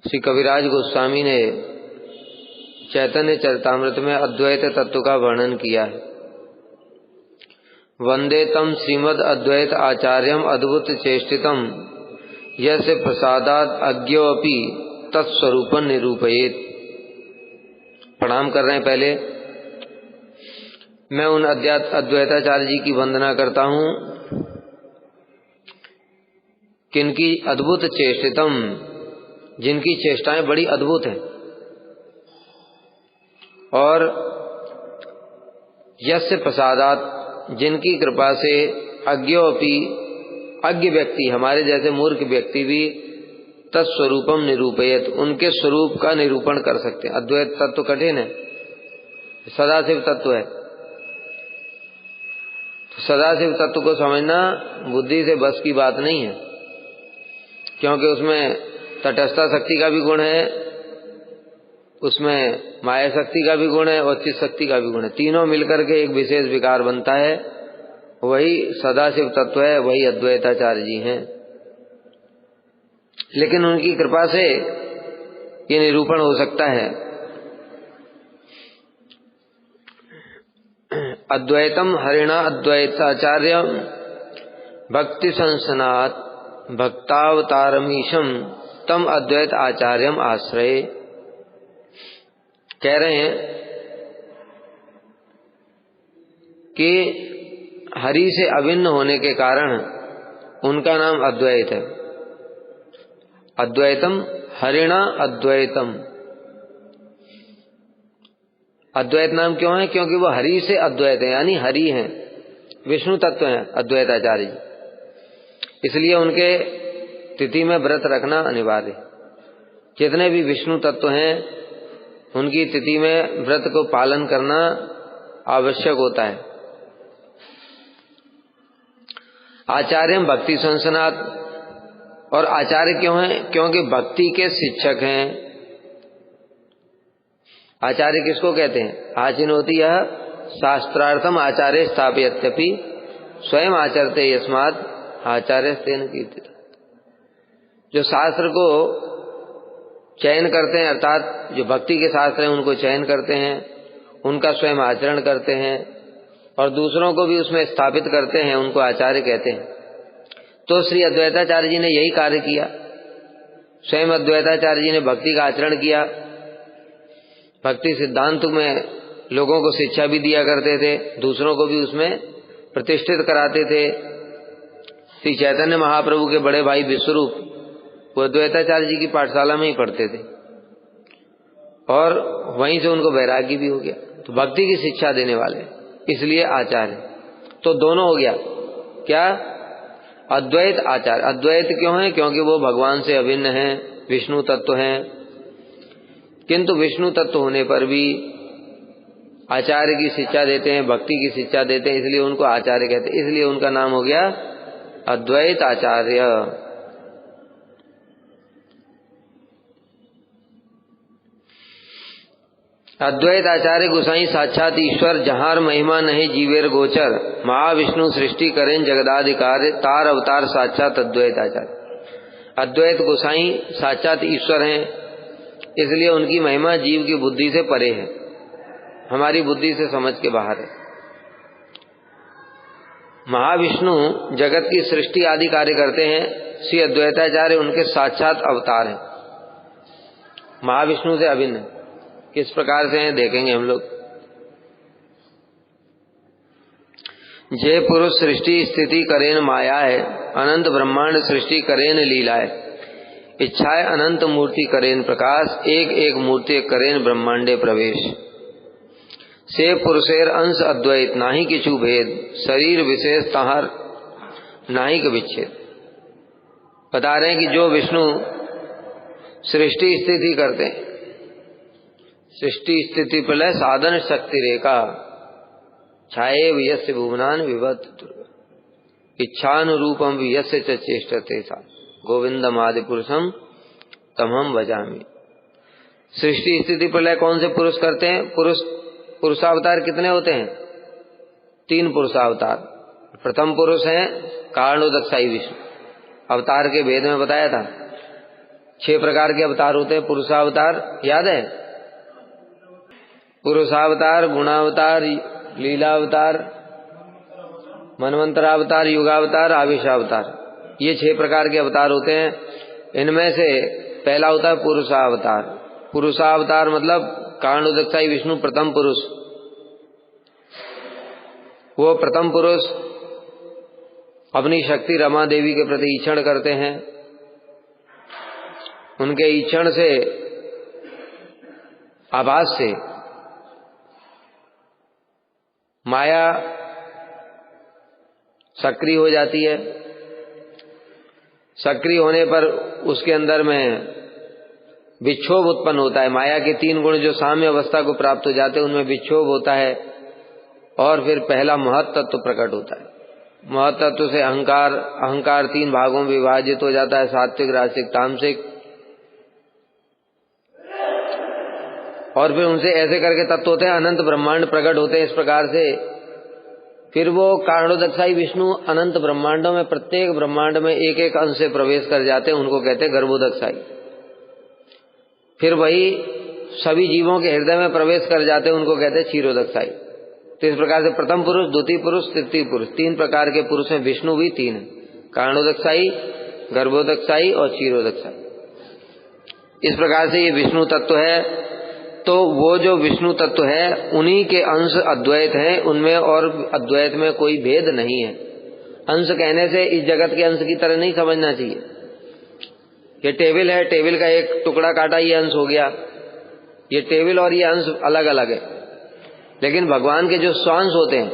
श्री कविराज गोस्वामी ने चैतन्य चरितामृत में अद्वैत तत्व का वर्णन किया है। वंदे तम श्रीमद् अद्वैत आचार्यम अद्भुत चेष्टितम यस्य प्रसादात् अज्ञोऽपि तत्स्वरूपं निरूपयेत्। प्रणाम कर रहे हैं। पहले मैं उन अद्वैताचार्य जी की वंदना करता हूँ किनकी अद्भुत चेष्टितम, जिनकी चेष्टाएं बड़ी अद्भुत हैं, और यस्य प्रसादात्, जिनकी कृपा से अज्ञोऽपि, अज्ञ व्यक्ति, हमारे जैसे मूर्ख व्यक्ति भी तत्स्वरूपम निरूपयेत्, उनके स्वरूप का निरूपण कर सकते हैं। अद्वैत तत्व कठिन है, सदाशिव तत्व है। तो सदाशिव तत्व को समझना बुद्धि से बस की बात नहीं है, क्योंकि उसमें तटस्था शक्ति का भी गुण है, उसमें माया शक्ति का भी गुण है और चित्त शक्ति का भी गुण है। तीनों मिलकर के एक विशेष विकार बनता है, वही सदाशिव तत्व है, वही अद्वैताचार्य जी हैं। लेकिन उनकी कृपा से ये निरूपण हो सकता है। अद्वैतम हरिणा अद्वैताचार्य भक्ति संसनात् भक्तावतारमीशम तम अद्वैत आचार्यम आश्रय। कह रहे हैं कि हरि से अभिन्न होने के कारण उनका नाम अद्वैत है। अद्वैतम हरिणा अद्वैतम, अद्वैत नाम क्यों है? क्योंकि वो हरि से अद्वैत है, यानी हरि हैं, विष्णु तत्व हैं अद्वैताचार्य जी। इसलिए उनके तिथि में व्रत रखना अनिवार्य। जितने भी विष्णु तत्व हैं उनकी तिथि में व्रत को पालन करना आवश्यक होता है। आचार्यम भक्ति संसनात्, और आचार्य क्यों हैं? क्योंकि भक्ति के शिक्षक हैं। आचार्य किसको कहते हैं? आचिनोति यह शास्त्रार्थम आचार्य स्थापयत्यपि स्वयं आचरते यस्मात् आचार्य तेन कीर्तित। जो शास्त्र को चयन करते हैं, अर्थात जो भक्ति के शास्त्र हैं उनको चयन करते हैं, उनका स्वयं आचरण करते हैं और दूसरों को भी उसमें स्थापित करते हैं, उनको आचार्य कहते हैं। तो श्री अद्वैताचार्य जी ने यही कार्य किया। स्वयं अद्वैताचार्य जी ने भक्ति का आचरण किया, भक्ति सिद्धांत में लोगों को शिक्षा भी दिया करते थे, दूसरों को भी उसमें प्रतिष्ठित कराते थे। श्री चैतन्य महाप्रभु के बड़े भाई विश्वरूप वो अद्वैताचार्य जी की पाठशाला में ही पढ़ते थे और वहीं से उनको वैराग्य भी हो गया। तो भक्ति की शिक्षा देने वाले, इसलिए आचार्य। तो दोनों हो गया क्या? अद्वैत आचार्य। अद्वैत क्यों है? क्योंकि वो भगवान से अभिन्न हैं, विष्णु तत्व हैं। किंतु विष्णु तत्व होने पर भी आचार्य की शिक्षा देते हैं, भक्ति की शिक्षा देते हैं, इसलिए उनको आचार्य कहते हैं। इसलिए उनका नाम हो गया अद्वैत आचार्य। अद्वैत आचार्य गोसाई साक्षात ईश्वर, जहार महिमा नहीं जीवेर गोचर, महाविष्णु सृष्टि करें जगदाधिकार, तार अवतार साक्षात अद्वैत आचार्य। अद्वैत गोसाई साक्षात ईश्वर हैं, इसलिए उनकी महिमा जीव की बुद्धि से परे है, हमारी बुद्धि से समझ के बाहर है। महाविष्णु जगत की सृष्टि आदि कार्य करते हैं, श्री अद्वैताचार्य उनके साक्षात अवतार हैं, महाविष्णु से अभिन्न। किस प्रकार से हैं देखेंगे हम लोग। जे पुरुष सृष्टि स्थिति करेन माया है, अनंत ब्रह्मांड सृष्टि करेन लीला है, इच्छाएं अनंत मूर्ति करेन प्रकाश, एक एक मूर्ति करेन ब्रह्मांडे प्रवेश। से पुरुषेर अंश अद्वैत, नाही किछु भेद, शरीर विशेष तहार नाही के विच्छेद। बता रहे हैं कि जो विष्णु सृष्टि स्थिति करते हैं, सृष्टि स्थिति प्रलय साधन शक्ति रेखा, छाये यस्य भुवनान विभत दुर्गा, इच्छानुरूपम यस्य च चेष्टते सा, गोविंदम आदि पुरुषम तमहम भजामि। सृष्टि स्थिति प्रलय कौन से पुरुष करते हैं? पुरुषावतार कितने होते हैं? 3 पुरुषावतार। प्रथम पुरुष है कारणोदक साई विष्णु, अवतार के भेद में बताया था। 6 प्रकार के अवतार होते हैं। पुरुषावतार याद है? पुरुषावतार, गुणावतार, लीलावतार, मनवंतरावतार, युगावतार, आवेशावतार, ये 6 प्रकार के अवतार होते हैं। इनमें से पहला होता है पुरुषावतार। पुरुषावतार मतलब कारणोदकशाई विष्णु प्रथम पुरुष। वो प्रथम पुरुष अपनी शक्ति रमा देवी के प्रति ईक्षण करते हैं। उनके ईक्षण से, आभास से माया सक्रिय हो जाती है। सक्रिय होने पर उसके अंदर में विक्षोभ उत्पन्न होता है। माया के 3 गुण जो साम्य अवस्था को प्राप्त हो जाते हैं उनमें विक्षोभ होता है और फिर पहला महत तत्व प्रकट होता है। महत तत्व से अहंकार, अहंकार 3 भागों में विभाजित हो जाता है, सात्विक, राजसिक, तामसिक। और फिर उनसे ऐसे करके तत्व होते हैं, अनंत ब्रह्मांड प्रकट होते हैं। इस प्रकार से फिर वो कारणोदकशाई विष्णु अनंत ब्रह्मांडों में, प्रत्येक ब्रह्मांड में एक एक अंश से प्रवेश कर जाते हैं, उनको कहते हैं गर्भोदकशाई। फिर वही सभी जीवों के हृदय में प्रवेश कर जाते हैं, उनको कहते हैं क्षीरोदकशाई। तो इस प्रकार से प्रथम पुरुष, द्वितीय पुरुष, तृतीय पुरुष, 3 प्रकार के पुरुष हैं। विष्णु भी 3 है, कारणोदकशाई, गर्भोदकशाई और क्षीरोदकशाई। इस प्रकार से ये विष्णु तत्व है। तो वो जो विष्णु तत्व है उन्हीं के अंश अद्वैत हैं, उनमें और अद्वैत में कोई भेद नहीं है। अंश कहने से इस जगत के अंश की तरह नहीं समझना चाहिए। ये टेबल है, टेबल का एक टुकड़ा काटा, ये अंश हो गया। ये टेबल और ये अंश अलग अलग है। लेकिन भगवान के जो स्वांश होते हैं,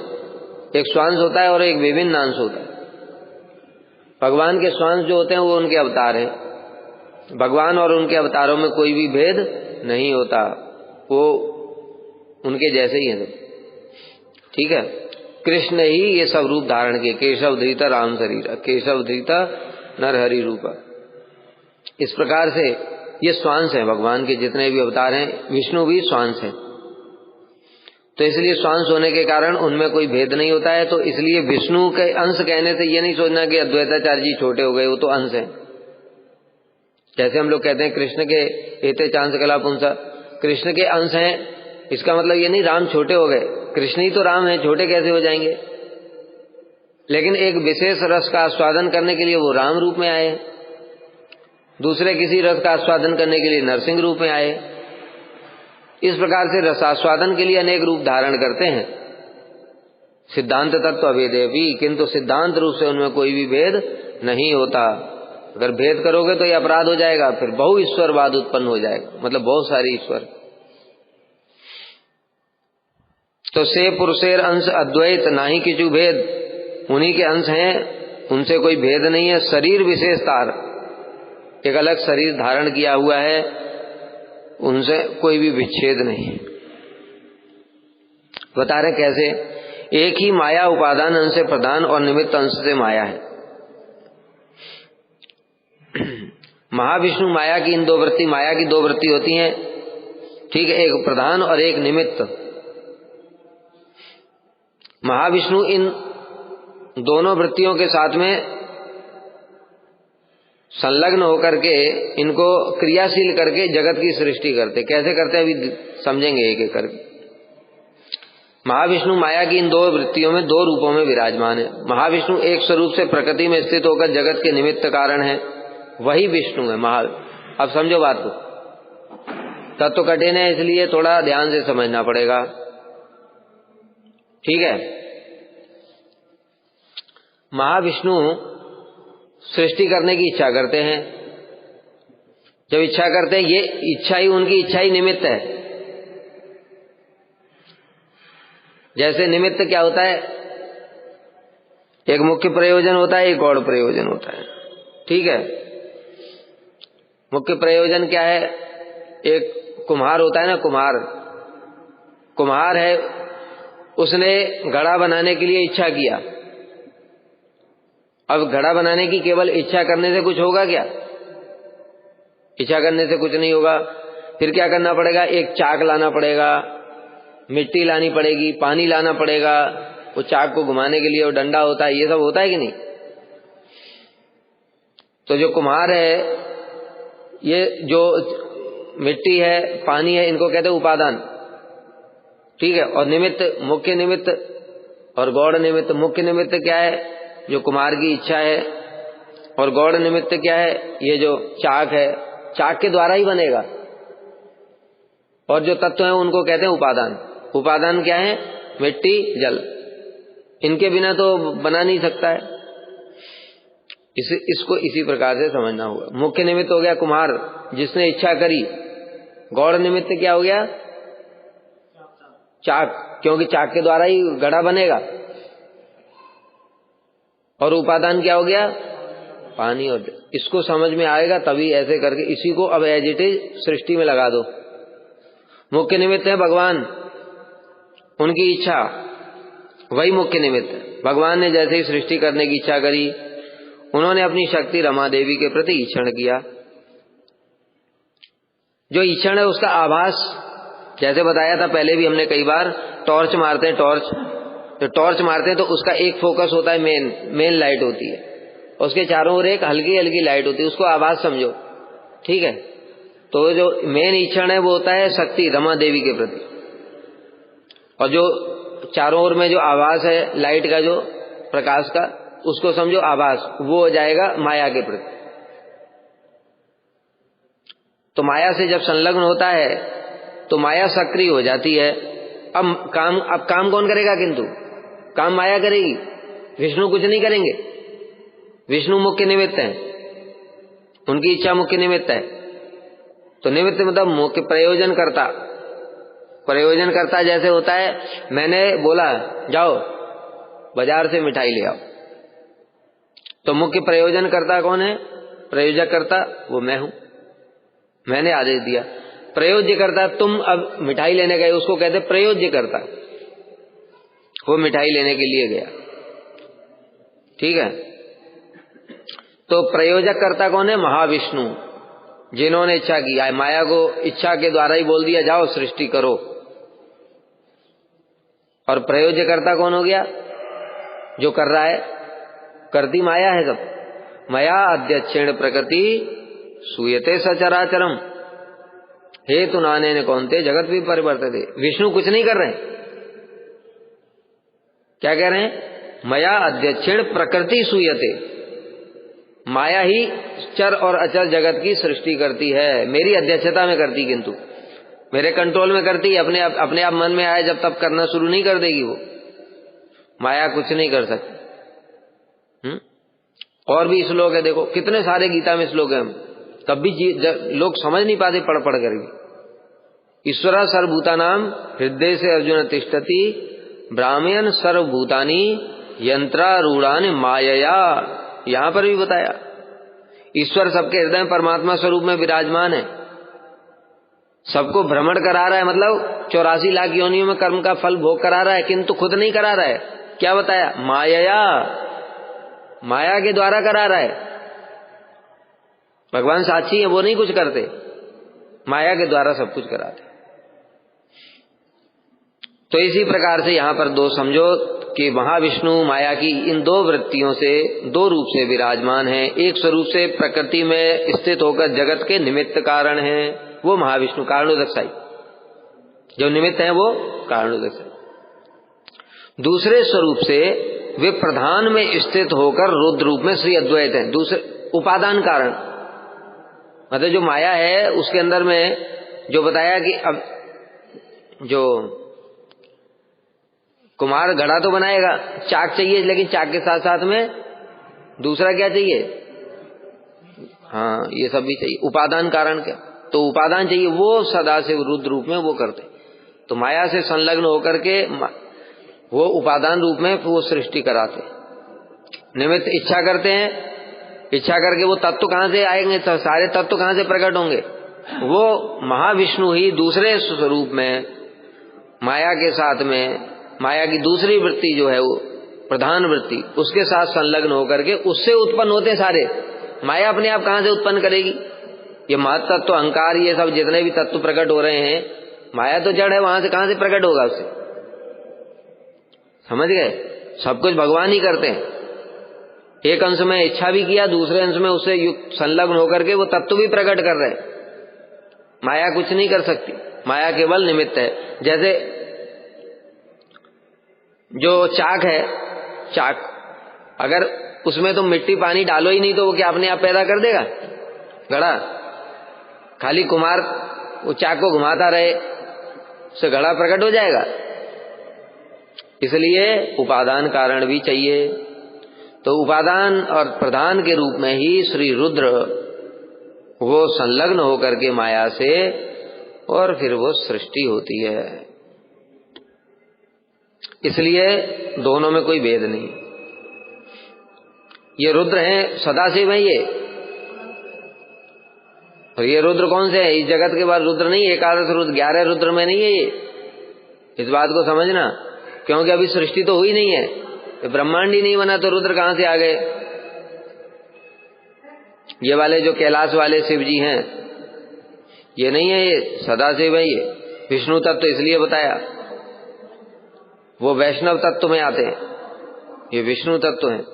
एक स्वांश होता है और एक विभिन्न अंश होता है। भगवान के स्वांश जो होते हैं वो उनके अवतार हैं। भगवान और उनके अवतारों में कोई भी भेद नहीं होता, वो उनके जैसे ही हैं। ठीक है। कृष्ण ही ये सब रूप धारण किए। केशव धृत राम शरीर, केशव धृत नरहरि रूप। इस प्रकार से ये स्वांश हैं भगवान के, जितने भी अवतार हैं। विष्णु भी स्वांश है। तो इसलिए स्वांश होने के कारण उनमें कोई भेद नहीं होता है। तो इसलिए विष्णु के अंश कहने से ये नहीं सोचना कि अद्वैताचार्य जी छोटे हो गए, वो तो अंश हैं। जैसे हम लोग कहते हैं कृष्ण के एते चांस कला पुंसा, कृष्ण के अंश हैं, इसका मतलब ये नहीं राम छोटे हो गए। कृष्ण ही तो राम है, छोटे कैसे हो जाएंगे? लेकिन एक विशेष रस का आस्वादन करने के लिए वो राम रूप में आए, दूसरे किसी रस का आस्वादन करने के लिए नरसिंह रूप में आए। इस प्रकार से रसास्वादन के लिए अनेक रूप धारण करते हैं। सिद्धांत तत्व अभेदे भी, किंतु सिद्धांत रूप से उनमें कोई भी भेद नहीं होता। अगर भेद करोगे तो ये अपराध हो जाएगा, फिर बहु ईश्वरवाद उत्पन्न हो जाएगा, मतलब बहुत सारे ईश्वर। तो से पुरुषेर अंश अद्वैत नाही किचु भेद, उन्हीं के अंश हैं, उनसे कोई भेद नहीं है। शरीर विशेषतार, एक अलग शरीर धारण किया हुआ है, उनसे कोई भी विच्छेद नहीं। बता रहे कैसे? एक ही माया उपादान अंश से प्रधान और निमित्त अंश से माया है। महाविष्णु माया की इन 2 वृत्ति, माया की 2 वृत्ति होती हैं, ठीक है, एक प्रधान और एक निमित्त। महाविष्णु इन दोनों वृत्तियों के साथ में संलग्न होकर के, इनको क्रियाशील करके जगत की सृष्टि करते। कैसे करते हैं अभी समझेंगे एक एक करके। महाविष्णु माया की इन 2 वृत्तियों में 2 रूपों में विराजमान है। महाविष्णु एक स्वरूप से प्रकृति में स्थित होकर जगत के निमित्त कारण है, वही विष्णु है महा। अब समझो बात को, तत्व कठिन है इसलिए थोड़ा ध्यान से समझना पड़ेगा। ठीक है। महाविष्णु सृष्टि करने की इच्छा करते हैं। जब इच्छा करते हैं, ये इच्छा ही, उनकी इच्छा ही निमित्त है। जैसे निमित्त क्या होता है? एक मुख्य प्रयोजन होता है, एक गौड़ प्रयोजन होता है। ठीक है। मुख्य प्रयोजन क्या है? एक कुम्हार होता है ना, कुम्हार है, उसने घड़ा बनाने के लिए इच्छा किया। अब घड़ा बनाने की केवल इच्छा करने से कुछ होगा क्या? इच्छा करने से कुछ नहीं होगा। फिर क्या करना पड़ेगा? एक चाक लाना पड़ेगा, मिट्टी लानी पड़ेगी, पानी लाना पड़ेगा, वो चाक को घुमाने के लिए वो डंडा होता है, ये सब होता है कि नहीं? तो जो कुम्हार है ये जो मिट्टी है, पानी है, इनको कहते हैं उपादान। ठीक है। और निमित्त, मुख्य निमित्त और गौड़ निमित्त। मुख्य निमित्त क्या है? जो कुमार की इच्छा है। और गौड़ निमित्त क्या है? ये जो चाक है, चाक के द्वारा ही बनेगा। और जो तत्व है उनको कहते हैं उपादान। उपादान क्या है? मिट्टी, जल। इनके बिना तो बना नहीं सकता है। इसको इसी प्रकार से समझना होगा। मुख्य निमित्त हो गया कुम्हार, जिसने इच्छा करी। गौड़ निमित्त क्या हो गया? चाक, क्योंकि चाक के द्वारा ही घड़ा बनेगा। और उपादान क्या हो गया? पानी और जल। इसको समझ में आएगा तभी ऐसे करके इसी को अब एज इट इज सृष्टि में लगा दो। मुख्य निमित्त है भगवान, उनकी इच्छा, वही मुख्य निमित्त है। भगवान ने जैसे ही सृष्टि करने की इच्छा करी, उन्होंने अपनी शक्ति रमा देवी के प्रति ईक्षण किया। जो ईक्षण है उसका आभास, जैसे बताया था पहले भी हमने कई बार, टॉर्च मारते हैं, टॉर्च मारते हैं तो उसका एक फोकस होता है, मेन लाइट होती है, उसके चारों ओर एक हल्की हल्की लाइट होती है, उसको आभास समझो। ठीक है। तो जो मेन ईक्षण है वो होता है शक्ति रमा देवी के प्रति, और जो चारों ओर में जो आभास है लाइट का, जो प्रकाश का, उसको समझो आभास, वो हो जाएगा माया के प्रति। तो माया से जब संलग्न होता है तो माया सक्रिय हो जाती है। अब काम कौन करेगा? किंतु काम माया करेगी, विष्णु कुछ नहीं करेंगे। विष्णु मुख्य निमित्त है, उनकी इच्छा मुख्य निमित्त है। तो निमित्त मतलब मुख्य प्रयोजन करता। प्रयोजन करता जैसे होता है, मैंने बोला जाओ बाजार से मिठाई ले आओ, तो मुख्य प्रयोजन करता कौन है? प्रयोजक करता वो मैं हूं, मैंने आदेश दिया। प्रयोज्य करता, तुम अब मिठाई लेने गए, उसको कहते प्रयोज्य करता, वो मिठाई लेने के लिए गया। ठीक है। तो प्रयोजक करता कौन है? महाविष्णु, जिन्होंने इच्छा की। माया को इच्छा के द्वारा ही बोल दिया जाओ सृष्टि करो। और प्रयोज्य करता कौन हो गया? जो कर रहा है, करती माया है सब। मया अध्यक्षेण प्रकृति सूयते सचराचरम हेतु नानेन कौन्ते जगत भी परिवर्तते। विष्णु कुछ नहीं कर रहे हैं। क्या कह रहे हैं? मया अध्यक्षेण प्रकृति सूयते, माया ही चर और अचर जगत की सृष्टि करती है, मेरी अध्यक्षता में करती, किंतु मेरे कंट्रोल में करती है। अपने आप मन में आए जब तब करना शुरू नहीं कर देगी वो। माया कुछ नहीं कर सकती। और भी श्लोक है, देखो कितने सारे गीता में श्लोक है, तब भी लोग समझ नहीं पाते पढ़ करके। ईश्वरा सर्वभूतानाम हृदय से अर्जुन तिष्ठति ब्राह्मण सर्वभूतानि यंत्रारूढ़ानि मायया। यहां पर भी बताया ईश्वर सबके हृदय में परमात्मा स्वरूप में विराजमान है, सबको भ्रमण करा रहा है, मतलब 84 लाख योनियों में कर्म का फल भोग करा रहा है, किंतु खुद नहीं करा रहा है। क्या बताया? मायया, माया के द्वारा करा रहा है। भगवान साक्षी है, वो नहीं कुछ करते, माया के द्वारा सब कुछ कराते। तो इसी प्रकार से यहां पर दो समझो कि महाविष्णु माया की इन दो वृत्तियों से, दो रूप से विराजमान है। एक स्वरूप से प्रकृति में स्थित होकर जगत के निमित्त कारण है, वो महाविष्णु कारणोदकसाई, जो निमित्त है वो कारणोदकसाई। दूसरे स्वरूप से वे प्रधान में स्थित होकर रुद्र रूप में श्री अद्वैत है। दूसरे उपादान कारण, मतलब जो माया है उसके अंदर में जो बताया कि अब जो कुम्हार घड़ा तो बनाएगा, चाक चाहिए, लेकिन चाक के साथ साथ में दूसरा क्या चाहिए? हाँ, ये सब भी चाहिए। उपादान कारण क्या? तो उपादान चाहिए, वो सदा से रुद्र रूप में वो करते। तो माया से संलग्न होकर के वो उपादान रूप में वो सृष्टि कराते। निमित्त इच्छा करते हैं, इच्छा करके वो तत्व कहां से आएंगे? तो सारे तत्व कहां से प्रकट होंगे? वो महाविष्णु ही दूसरे स्वरूप में माया के साथ में, माया की दूसरी वृत्ति जो है वो प्रधान वृत्ति, उसके साथ संलग्न होकर के उससे उत्पन्न होते सारे। माया अपने आप कहां से उत्पन्न करेगी? ये महत्त्व, अहंकार, ये सब जितने भी तत्व प्रकट हो रहे हैं, माया तो जड़ है, वहां से कहां से प्रकट होगा? उससे समझ गए? सब कुछ भगवान ही करते हैं। एक अंश में इच्छा भी किया, दूसरे अंश में उससे युक्त संलग्न होकर के वो तत्व भी प्रकट कर रहे हैं। माया कुछ नहीं कर सकती, माया केवल निमित्त है। जैसे जो चाक है, चाक अगर उसमें तुम मिट्टी पानी डालो ही नहीं तो वो क्या अपने आप पैदा कर देगा घड़ा? खाली कुम्हार वो चाक को घुमाता रहे, उससे घड़ा प्रकट हो जाएगा। इसलिए उपादान कारण भी चाहिए। तो उपादान और प्रधान के रूप में ही श्री रुद्र वो संलग्न होकर के माया से, और फिर वो सृष्टि होती है। इसलिए दोनों में कोई भेद नहीं। ये रुद्र हैं, सदाशिव है ये, और ये रुद्र कौन से है? इस जगत के बाद रुद्र नहीं, एकादश रुद्र 11 रुद्र में नहीं है ये। इस बात को समझना, क्योंकि अभी सृष्टि तो हुई नहीं है, तो ब्रह्मांड ही नहीं बना तो रुद्र कहां से आ गए? ये वाले जो कैलाश वाले शिव जी हैं ये नहीं है, ये सदाशिव है। ये विष्णु तत्व इसलिए बताया, वो वैष्णव तत्व में आते हैं, ये विष्णु तत्व हैं।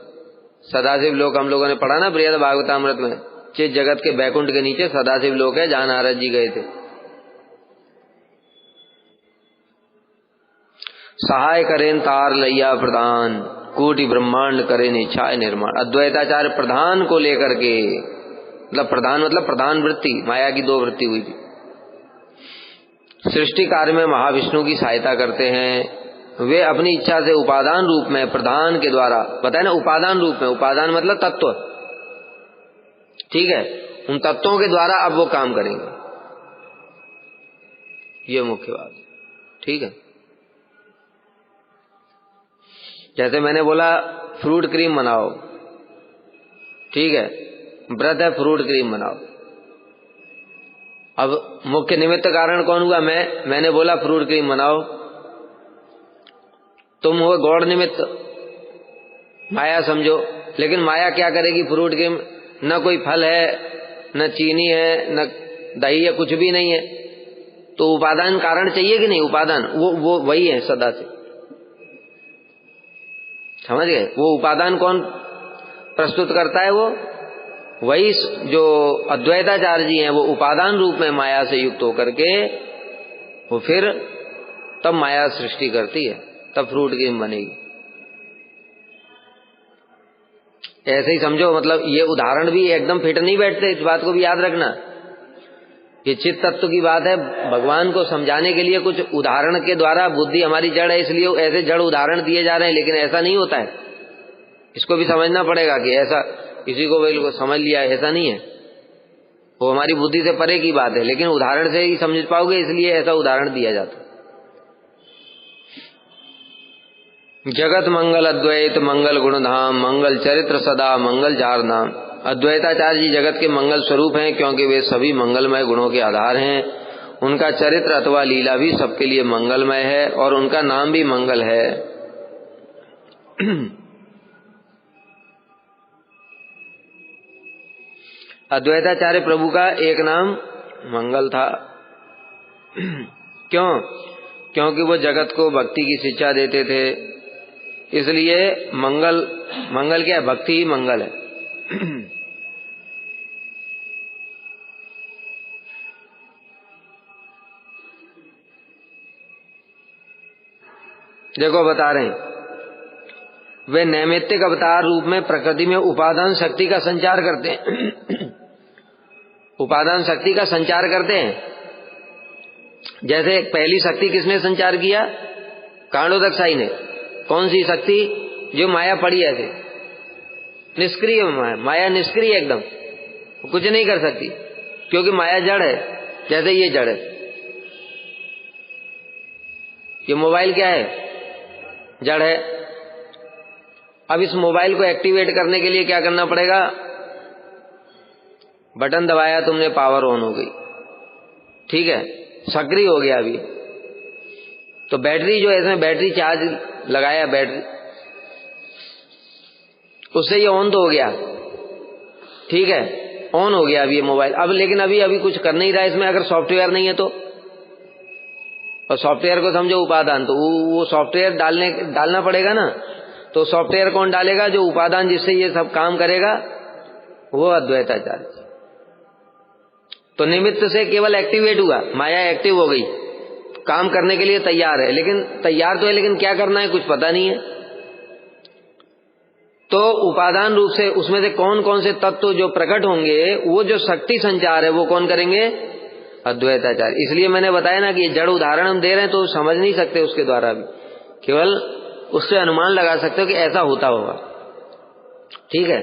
सदाशिव लोक हम लोगों ने पढ़ा ना बृहद भागवतामृत में, चित जगत के बैकुंठ के नीचे सदाशिव लोक है जहां नारद जी गए थे। सहाय करें तार लैया प्रधान, कोटि ब्रह्मांड करें इच्छाए निर्माण। अद्वैताचार्य प्रधान को लेकर के, मतलब प्रधान मतलब प्रधान वृत्ति, माया की 2 वृत्ति हुई थी। सृष्टि कार्य में महाविष्णु की सहायता करते हैं। वे अपनी इच्छा से उपादान रूप में प्रधान के द्वारा, बताए ना उपादान रूप में, उपादान मतलब तत्व, ठीक है, उन तत्वों के द्वारा अब वो काम करेंगे। ये मुख्य बात है, ठीक है। जैसे मैंने बोला फ्रूट क्रीम बनाओ, ठीक है, व्रत है फ्रूट क्रीम बनाओ। अब मुख्य निमित्त कारण कौन हुआ? मैंने बोला फ्रूट क्रीम बनाओ, तुम हो गौड़ निमित्त, माया समझो। लेकिन माया क्या करेगी? फ्रूट क्रीम, न कोई फल है, न चीनी है, न दही है, कुछ भी नहीं है, तो उपादान कारण चाहिए कि नहीं? उपादान वो वही है सदा से, समझ गए? वो उपादान कौन प्रस्तुत करता है? वो वही जो अद्वैताचार्य जी हैं, वो उपादान रूप में माया से युक्त होकर के वो फिर तब माया सृष्टि करती है, तब फ्रूट क्रीम बनेगी। ऐसे ही समझो, मतलब ये उदाहरण भी एकदम फिट नहीं बैठते, इस बात को भी याद रखना। ये चित्त तत्व की बात है, भगवान को समझाने के लिए कुछ उदाहरण के द्वारा, बुद्धि हमारी जड़ है इसलिए ऐसे जड़ उदाहरण दिए जा रहे हैं, लेकिन ऐसा नहीं होता है। इसको भी समझना पड़ेगा कि ऐसा किसी को बिल्कुल समझ लिया, ऐसा नहीं है। वो हमारी बुद्धि से परे की बात है, लेकिन उदाहरण से ही समझ पाओगे, इसलिए ऐसा उदाहरण दिया जाता है। जगत मंगल अद्वैत मंगल गुणधाम, मंगल चरित्र सदा मंगल जार नाम। अद्वैताचार्य जी जगत के मंगल स्वरूप हैं, क्योंकि वे सभी मंगलमय गुणों के आधार हैं। उनका चरित्र अथवा लीला भी सबके लिए मंगलमय है, और उनका नाम भी मंगल है। अद्वैताचार्य प्रभु का एक नाम मंगल था। क्यों? क्योंकि वो जगत को भक्ति की शिक्षा देते थे, इसलिए मंगल क्या है? भक्ति ही मंगल है। देखो बता रहे हैं, वे नैमित्तिक अवतार रूप में प्रकृति में उपादान शक्ति का संचार करते हैं। उपादान शक्ति का संचार करते हैं। जैसे पहली शक्ति किसने संचार किया? कांडोदकसाई ने। कौन सी शक्ति? जो माया पड़ी है, निष्क्रिय माया निष्क्रिय एकदम, कुछ नहीं कर सकती, क्योंकि माया जड़ है। जैसे ये जड़ है, ये मोबाइल क्या है? जड़ है। अब इस मोबाइल को एक्टिवेट करने के लिए क्या करना पड़ेगा? बटन दबाया तुमने, पावर ऑन हो गई, ठीक है, सक्रिय हो गया। अभी तो बैटरी जो है, इसमें बैटरी चार्ज लगाया, बैटरी उससे ये ऑन तो हो गया, ठीक है, ऑन हो गया अभी ये मोबाइल। अब लेकिन अभी कुछ कर नहीं रहा इसमें, अगर सॉफ्टवेयर नहीं है तो। और सॉफ्टवेयर को समझो उपादान, तो वो सॉफ्टवेयर डालना पड़ेगा ना। तो सॉफ्टवेयर कौन डालेगा? जो उपादान जिससे ये सब काम करेगा वो अद्वैताचार्य। तो निमित्त से केवल एक्टिवेट हुआ, माया एक्टिव हो गई, काम करने के लिए तैयार है, लेकिन तैयार तो है लेकिन क्या करना है कुछ पता नहीं है। तो उपादान रूप से उसमें से कौन कौन से तत्व जो प्रकट होंगे, वो जो शक्ति संचार है वो कौन करेंगे? अद्वैताचार्य। इसलिए मैंने बताया ना कि जड़ उदाहरण हम दे रहे हैं तो समझ नहीं सकते उसके द्वारा भी, केवल उससे अनुमान लगा सकते हो कि ऐसा होता होगा। ठीक है।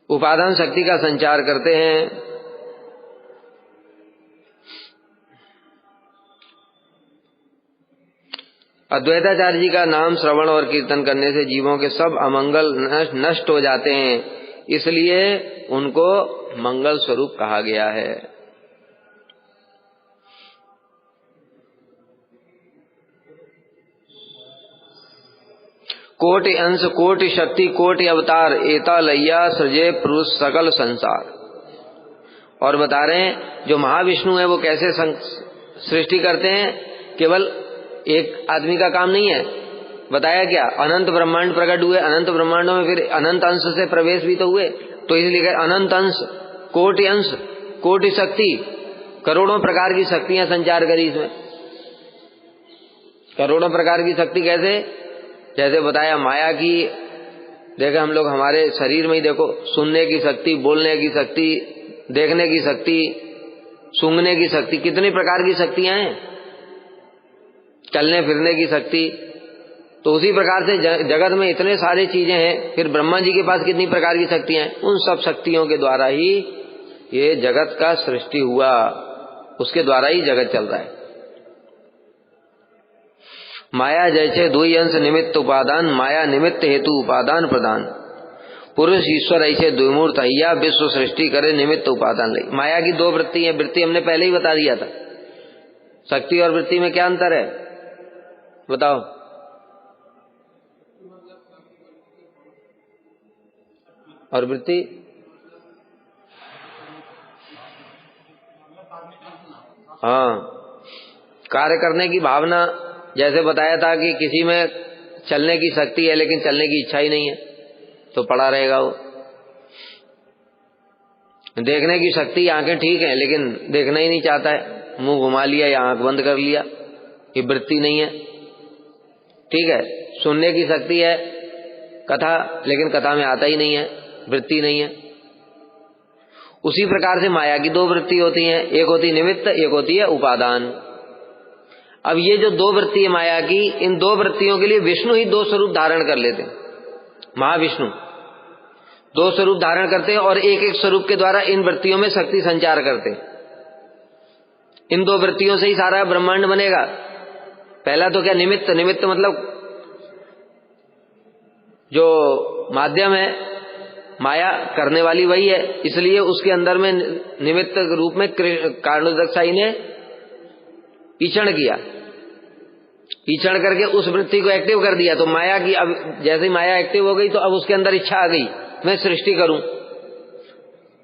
उपादान शक्ति का संचार करते हैं। अद्वैताचार्य जी का नाम श्रवण और कीर्तन करने से जीवों के सब अमंगल नष्ट हो जाते हैं, इसलिए उनको मंगल स्वरूप कहा गया है। कोटि अंश कोटि शक्ति कोटि अवतार एता लैया सृजे पुरुष सकल संसार। और बता रहे हैं जो महाविष्णु है वो कैसे सृष्टि करते हैं, केवल एक आदमी का काम नहीं है। बताया क्या? अनंत ब्रह्मांड प्रकट हुए, अनंत ब्रह्मांडों में फिर अनंत अंश से प्रवेश भी तो हुए, तो इसलिए अनंत अंश कोटि शक्ति, करोड़ों प्रकार की शक्तियां संचार करी इसमें। करोड़ों प्रकार की शक्ति कैसे? जैसे बताया माया की, देखे हम लोग हमारे शरीर में ही देखो, सुनने की शक्ति, बोलने की शक्ति, देखने की शक्ति, सूंघने की शक्ति, कितनी प्रकार की शक्तियां हैं, चलने फिरने की शक्ति। तो उसी प्रकार से जगत में इतने सारी चीजें हैं, फिर ब्रह्मा जी के पास कितनी प्रकार की शक्तियां हैं। उन सब शक्तियों के द्वारा ही ये जगत का सृष्टि हुआ, उसके द्वारा ही जगत चल रहा है। माया जैसे दुई अंश निमित्त उपादान, माया निमित्त हेतु उपादान प्रदान। पुरुष ईश्वर ऐसे द्विमूर्त हैया, विश्व सृष्टि करे निमित्त उपादान ले। माया की दो वृत्ति है, वृत्ति हमने पहले ही बता दिया था। शक्ति और वृत्ति में क्या अंतर है बताओ? और वृत्ति हाँ, कार्य करने की भावना। जैसे बताया था कि किसी में चलने की शक्ति है लेकिन चलने की इच्छा ही नहीं है, तो पड़ा रहेगा वो। देखने की शक्ति, आंखें ठीक है लेकिन देखना ही नहीं चाहता है, मुंह घुमा लिया या आंख बंद कर लिया, ये वृत्ति नहीं है। ठीक है। सुनने की शक्ति है कथा, लेकिन कथा में आता ही नहीं है, वृत्ति नहीं है। उसी प्रकार से माया की दो वृत्ति होती हैं, एक होती निमित्त, एक होती है उपादान। अब ये जो दो वृत्ति है माया की, इन दो वृत्तियों के लिए विष्णु ही दो स्वरूप धारण कर लेते हैं। महाविष्णु दो स्वरूप धारण करते हैं और एक एक स्वरूप के द्वारा इन वृत्तियों में शक्ति संचार करते हैं। इन दो वृत्तियों से ही सारा ब्रह्मांड बनेगा। पहला तो क्या? निमित्त। निमित्त मतलब जो माध्यम है, माया करने वाली वही है, इसलिए उसके अंदर में निमित्त रूप में कारणोदक ने ईक्षण किया, ईक्षण करके उस वृत्ति को एक्टिव कर दिया। तो माया की अब जैसे माया एक्टिव हो गई तो अब उसके अंदर इच्छा आ गई, मैं सृष्टि करूं।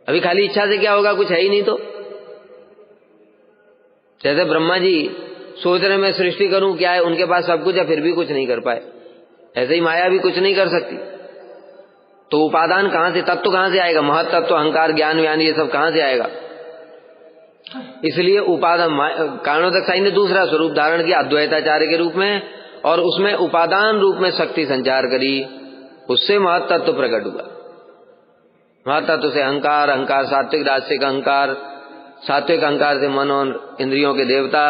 अभी खाली इच्छा से क्या होगा, कुछ है ही नहीं। तो जैसे ब्रह्मा जी सोच रहे मैं सृष्टि करूं, क्या है उनके पास सब कुछ है फिर भी कुछ नहीं कर पाए, ऐसे ही माया भी कुछ नहीं कर सकती। तो उपादान कहां से, तत्व कहां से आएगा? महत तत्व, अहंकार, ज्ञान व्यान, ये सब कहां से आएगा? इसलिए उपादान, कारणोदक ने दूसरा स्वरूप धारण किया अद्वैताचार्य के रूप में, और उसमें उपादान रूप में शक्ति संचार करी, उससे महत तत्व प्रकट हुआ। महत तत्व से अहंकार, अहंकार सात्विक राजसिक अहंकार, सात्विक अहंकार से मन और इंद्रियों के देवता,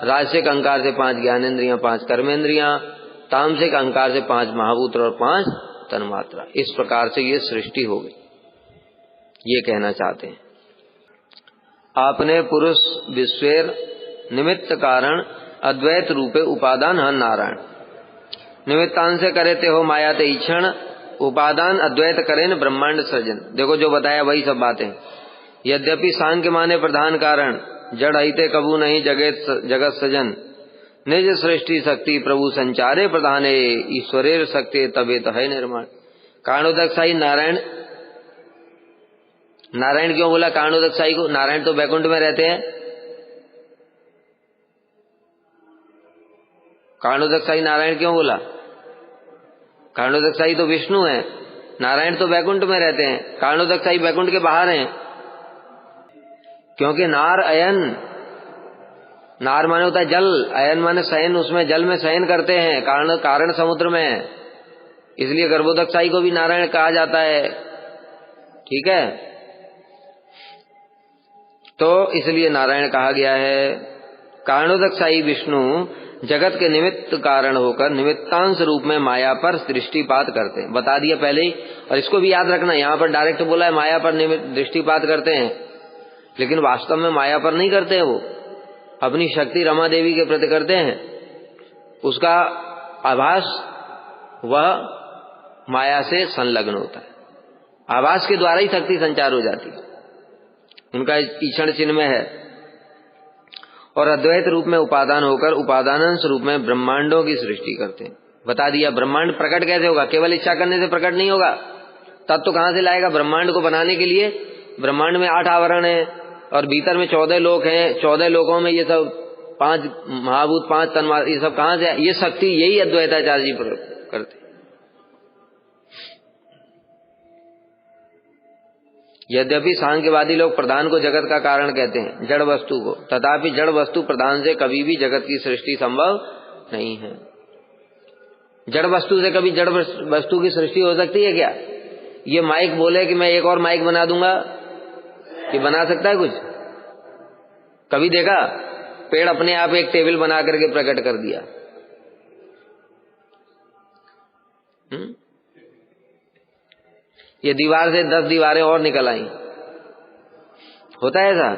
राजसिक अहंकार से 5 ज्ञानेन्द्रियां, 5 कर्मेंद्रियां, तामसिक अहंकार से 5 महाभूत और 5 तन्मात्रा। इस प्रकार से ये सृष्टि हो गई, ये कहना चाहते हैं। आपने पुरुष विश्वेर निमित्त कारण अद्वैत रूपे उपादान हन नारायण। निमित्तान से करे ते हो माया ते ईक्षण, उपादान अद्वैत करें ब्रह्मांड सृजन। देखो जो बताया वही सब बातें। यद्यपि सांख्य माने प्रधान कारण, जड़ हिते कबू नहीं जगत सजन। निज सृष्टि शक्ति प्रभु संचारे प्रधाने, ईश्वरेर शक्ति तबे तो है निर्माण। कारणोदक साई नारायण, नारायण क्यों बोला कारणोदक साई को? नारायण तो बैकुंठ में रहते हैं, कारणोदकशाही नारायण क्यों बोला? कारणोदकशाही तो विष्णु है, नारायण तो वैकुंठ में रहते हैं, कारणोदकशाही वैकुंठ के बाहर हैं। क्योंकि नार अयन, नार माने होता है जल, अयन माने शयन, उसमें जल में शयन करते हैं, कारण समुद्र में, इसलिए गर्भोदकशाही को भी नारायण कहा जाता है। ठीक है, तो इसलिए नारायण कहा गया है। कारणोदकशाही विष्णु जगत के निमित्त कारण होकर निमित्तांश रूप में माया पर दृष्टिपात करते हैं, बता दिया पहले ही। और इसको भी याद रखना, यहाँ पर डायरेक्ट बोला है माया पर दृष्टिपात करते हैं, लेकिन वास्तव में माया पर नहीं करते हैं, वो अपनी शक्ति रमा देवी के प्रति करते हैं। उसका आभास वह माया से संलग्न होता है, आभास के द्वारा ही शक्ति संचार हो जाती है, उनका ईक्षण चिन्ह में है। और अद्वैत रूप में उपादान होकर उपादानांश रूप में ब्रह्मांडों की सृष्टि करते हैं। बता दिया ब्रह्मांड प्रकट कैसे होगा, केवल इच्छा करने से प्रकट नहीं होगा। तत्व कहां से लाएगा? ब्रह्मांड को बनाने के लिए ब्रह्मांड में 8 आवरण है और भीतर में 14 लोक हैं, 14 लोकों में ये सब 5 महाभूत, 5 तन्मात्र, ये सब कहां से? ये शक्ति यही अद्वैताचार्य जी करते। यद्यपि सांख्यवादी लोग प्रधान को जगत का कारण कहते हैं, जड़ वस्तु को, तथापि जड़ वस्तु प्रधान से कभी भी जगत की सृष्टि संभव नहीं है। जड़ वस्तु से कभी जड़ वस्तु की सृष्टि हो सकती है क्या? ये माइक बोले कि मैं एक और माइक बना दूंगा, ये बना सकता है कुछ? कभी देखा? पेड़ अपने आप एक टेबल बना करके प्रकट कर दिया। ये दीवार से 10 दीवारें और निकल आई, होता है ऐसा?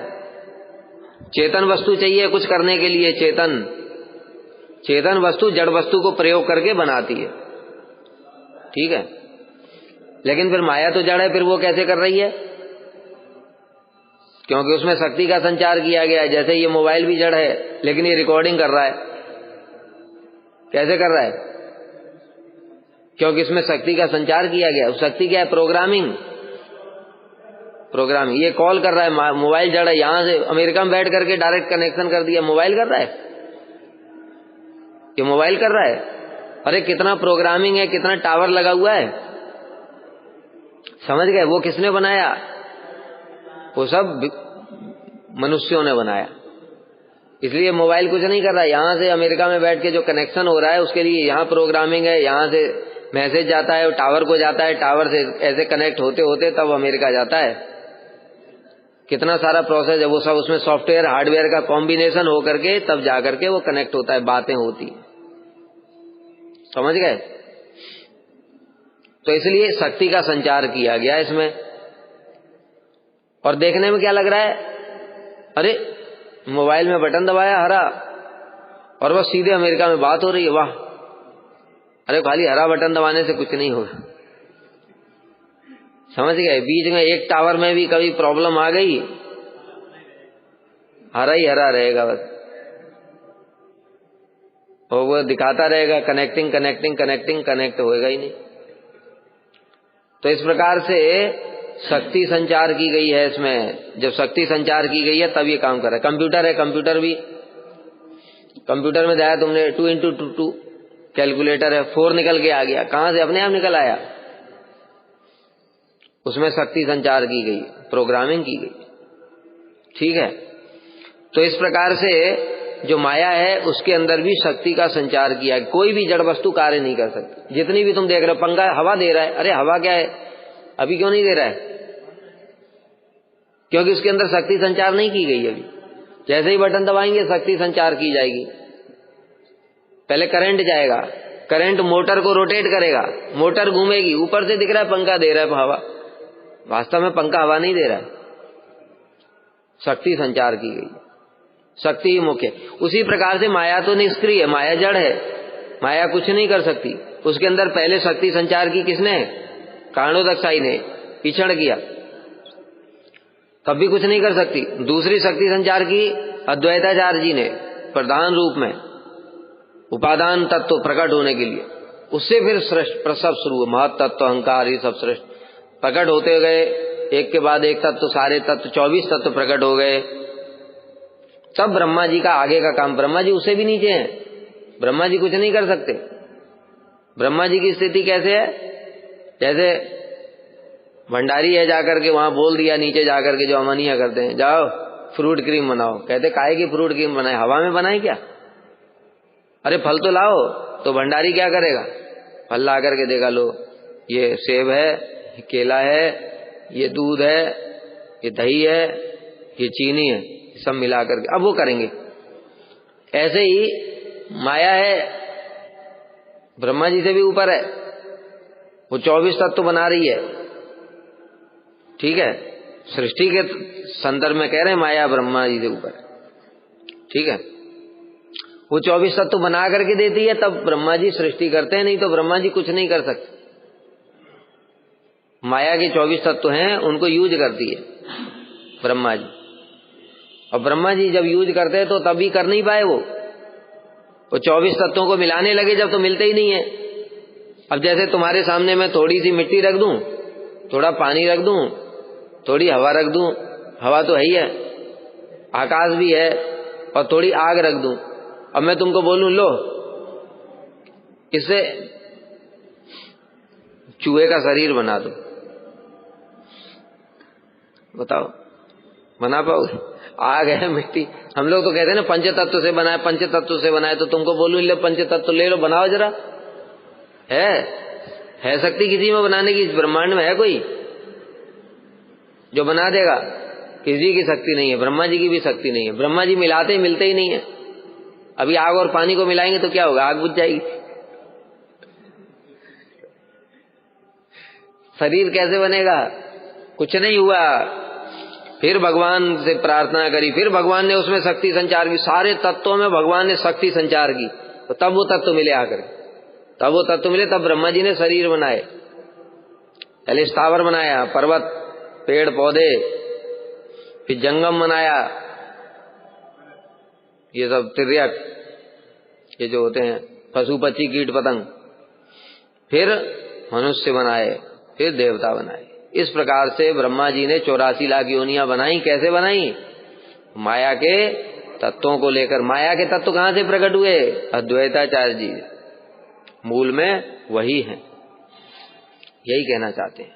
चेतन वस्तु चाहिए कुछ करने के लिए, चेतन वस्तु जड़ वस्तु को प्रयोग करके बनाती है। ठीक है, लेकिन फिर माया तो जड़ है, फिर वो कैसे कर रही है? क्योंकि उसमें शक्ति का संचार किया गया है। जैसे ये मोबाइल भी जड़ है, लेकिन ये रिकॉर्डिंग कर रहा है, कैसे कर रहा है? क्योंकि इसमें शक्ति का संचार किया गया। शक्ति क्या है? प्रोग्रामिंग। ये कॉल कर रहा है, मोबाइल जड़ है, यहां से अमेरिका में बैठ करके डायरेक्ट कनेक्शन कर दिया, मोबाइल कर रहा है, ये मोबाइल कर रहा है। अरे कितना प्रोग्रामिंग है, कितना टावर लगा हुआ है, समझ गए? वो किसने बनाया? वो सब मनुष्यों ने बनाया। इसलिए मोबाइल कुछ नहीं कर रहा है, यहां से अमेरिका में बैठ के जो कनेक्शन हो रहा है उसके लिए यहाँ प्रोग्रामिंग है, यहां से मैसेज जाता है, टावर को जाता है, टावर से ऐसे कनेक्ट होते होते तब अमेरिका जाता है। कितना सारा प्रोसेस है, वो सब उसमें सॉफ्टवेयर हार्डवेयर का कॉम्बिनेशन हो करके तब जाकर के वो कनेक्ट होता है, बातें होती है। समझ गए? तो इसलिए शक्ति का संचार किया गया इसमें। और देखने में क्या लग रहा है? अरे मोबाइल में बटन दबाया हरा और वह सीधे अमेरिका में बात हो रही है, वाह! अरे खाली हरा बटन दबाने से कुछ नहीं होगा, समझ गए? बीच में एक टावर में भी कभी प्रॉब्लम आ गई, हरा ही हरा रहेगा बस, और वो दिखाता रहेगा कनेक्टिंग कनेक्ट होएगा ही नहीं। तो इस प्रकार से शक्ति संचार की गई है इसमें। जब शक्ति संचार की गई है तब ये काम कर रहा है। कंप्यूटर है, कंप्यूटर में दिखाया तुमने 2x2 कैलकुलेटर है, 4 निकल के आ गया, कहां से? अपने आप निकल आया। उसमें शक्ति संचार की गई, प्रोग्रामिंग की गई। ठीक है, तो इस प्रकार से जो माया है उसके अंदर भी शक्ति का संचार किया है। कोई भी जड़ वस्तु कार्य नहीं कर सकती। जितनी भी तुम देख रहे हो, पंखा हवा दे रहा है, अरे हवा क्या है, अभी क्यों नहीं दे रहा है? क्योंकि उसके अंदर शक्ति संचार नहीं की गई अभी। जैसे ही बटन दबाएंगे शक्ति संचार की जाएगी। पहले करंट जाएगा, करंट मोटर को रोटेट करेगा, मोटर घूमेगी, ऊपर से दिख रहा है पंखा दे रहा है हवा, वास्तव में पंखा हवा नहीं दे रहा है, शक्ति संचार की गई, शक्ति ही मुख्य। उसी प्रकार से माया तो निष्क्रिय है, माया जड़ है, माया कुछ नहीं कर सकती। उसके अंदर पहले शक्ति संचार की किसने? कारणोदकशाही ने ईक्षण किया, तब भी कुछ नहीं कर सकती। दूसरी शक्ति संचार की अद्वैताचार्य जी ने प्रधान रूप में उपादान तत्व प्रकट होने के लिए, उससे फिर सृष्टि प्रसव शुरू हुआ। महत तत्व, अहंकार, ये सब सृष्टि प्रकट होते गए, एक के बाद एक तत्व, सारे तत्व 24 तत्व प्रकट हो गए। तब ब्रह्मा जी का आगे का काम, ब्रह्मा जी उससे भी नीचे हैं, ब्रह्मा जी कुछ नहीं कर सकते। ब्रह्मा जी की स्थिति कैसे है? जैसे भंडारी है, जाकर के वहां बोल दिया नीचे जाकर के, जो अमनिया करते हैं, जाओ फ्रूट क्रीम बनाओ। कहते काहे की फ्रूट क्रीम बनाए? हवा में बनाए क्या? अरे फल तो लाओ। तो भंडारी क्या करेगा? फल ला करके देगा, लो ये सेब है, ये केला है, ये दूध है, ये दही है, ये चीनी है, सब मिला करके अब वो करेंगे। ऐसे ही माया है, ब्रह्मा जी से भी ऊपर है, वो 24 तत्व बना रही है। ठीक है, सृष्टि के संदर्भ में कह रहे हैं माया ब्रह्मा जी से ऊपर। ठीक है, वो 24 तत्व बना करके देती है, तब ब्रह्मा जी सृष्टि करते हैं, नहीं तो ब्रह्मा जी कुछ नहीं कर सकते। माया के 24 तत्व हैं, उनको यूज करती है ब्रह्मा जी। और ब्रह्मा जी जब यूज करते हैं तो तभी कर नहीं पाए वो 24 तत्वों को मिलाने लगे जब, तो मिलते ही नहीं है। अब जैसे तुम्हारे सामने मैं थोड़ी सी मिट्टी रख दूं, थोड़ा पानी रख दूं, थोड़ी हवा रख दूं, हवा तो है ही है, आकाश भी है, और थोड़ी आग रख दूं। अब मैं तुमको बोलूं लो इससे चूहे का शरीर बना दो, बताओ बना पाओगे? आग है, मिट्टी, हम लोग तो कहते हैं ना पंच तत्व से बनाए, पंच तत्व से बनाए। तो तुमको बोलूं ले पंच तत्व ले लो, बनाओ जरा। है शक्ति किसी में बनाने की? इस ब्रह्मांड में है कोई जो बना देगा? किसी की शक्ति नहीं है, ब्रह्मा जी की भी शक्ति नहीं है। ब्रह्मा जी मिलाते ही मिलते ही नहीं है। अभी आग और पानी को मिलाएंगे तो क्या होगा? आग बुझ जाएगी। शरीर कैसे बनेगा? कुछ नहीं हुआ। फिर भगवान से प्रार्थना करी, फिर भगवान ने उसमें शक्ति संचार की, सारे तत्वों में भगवान ने शक्ति संचार की, तो तब वो तत्व मिले आकर, तब वो तत्व मिले, तब ब्रह्मा जी ने शरीर बनाए। पहले स्थावर बनाया, पर्वत, पेड़ पौधे, फिर जंगम बनाया, ये सब तिर्यक, ये जो होते हैं पशु पक्षी कीट पतंग, फिर मनुष्य बनाए, फिर देवता बनाए। इस प्रकार से ब्रह्मा जी ने 84 लाख योनियां बनाई। कैसे बनाई? माया के तत्वों को लेकर। माया के तत्व कहां से प्रकट हुए? अद्वैताचार्य जी मूल में वही है, यही कहना चाहते हैं।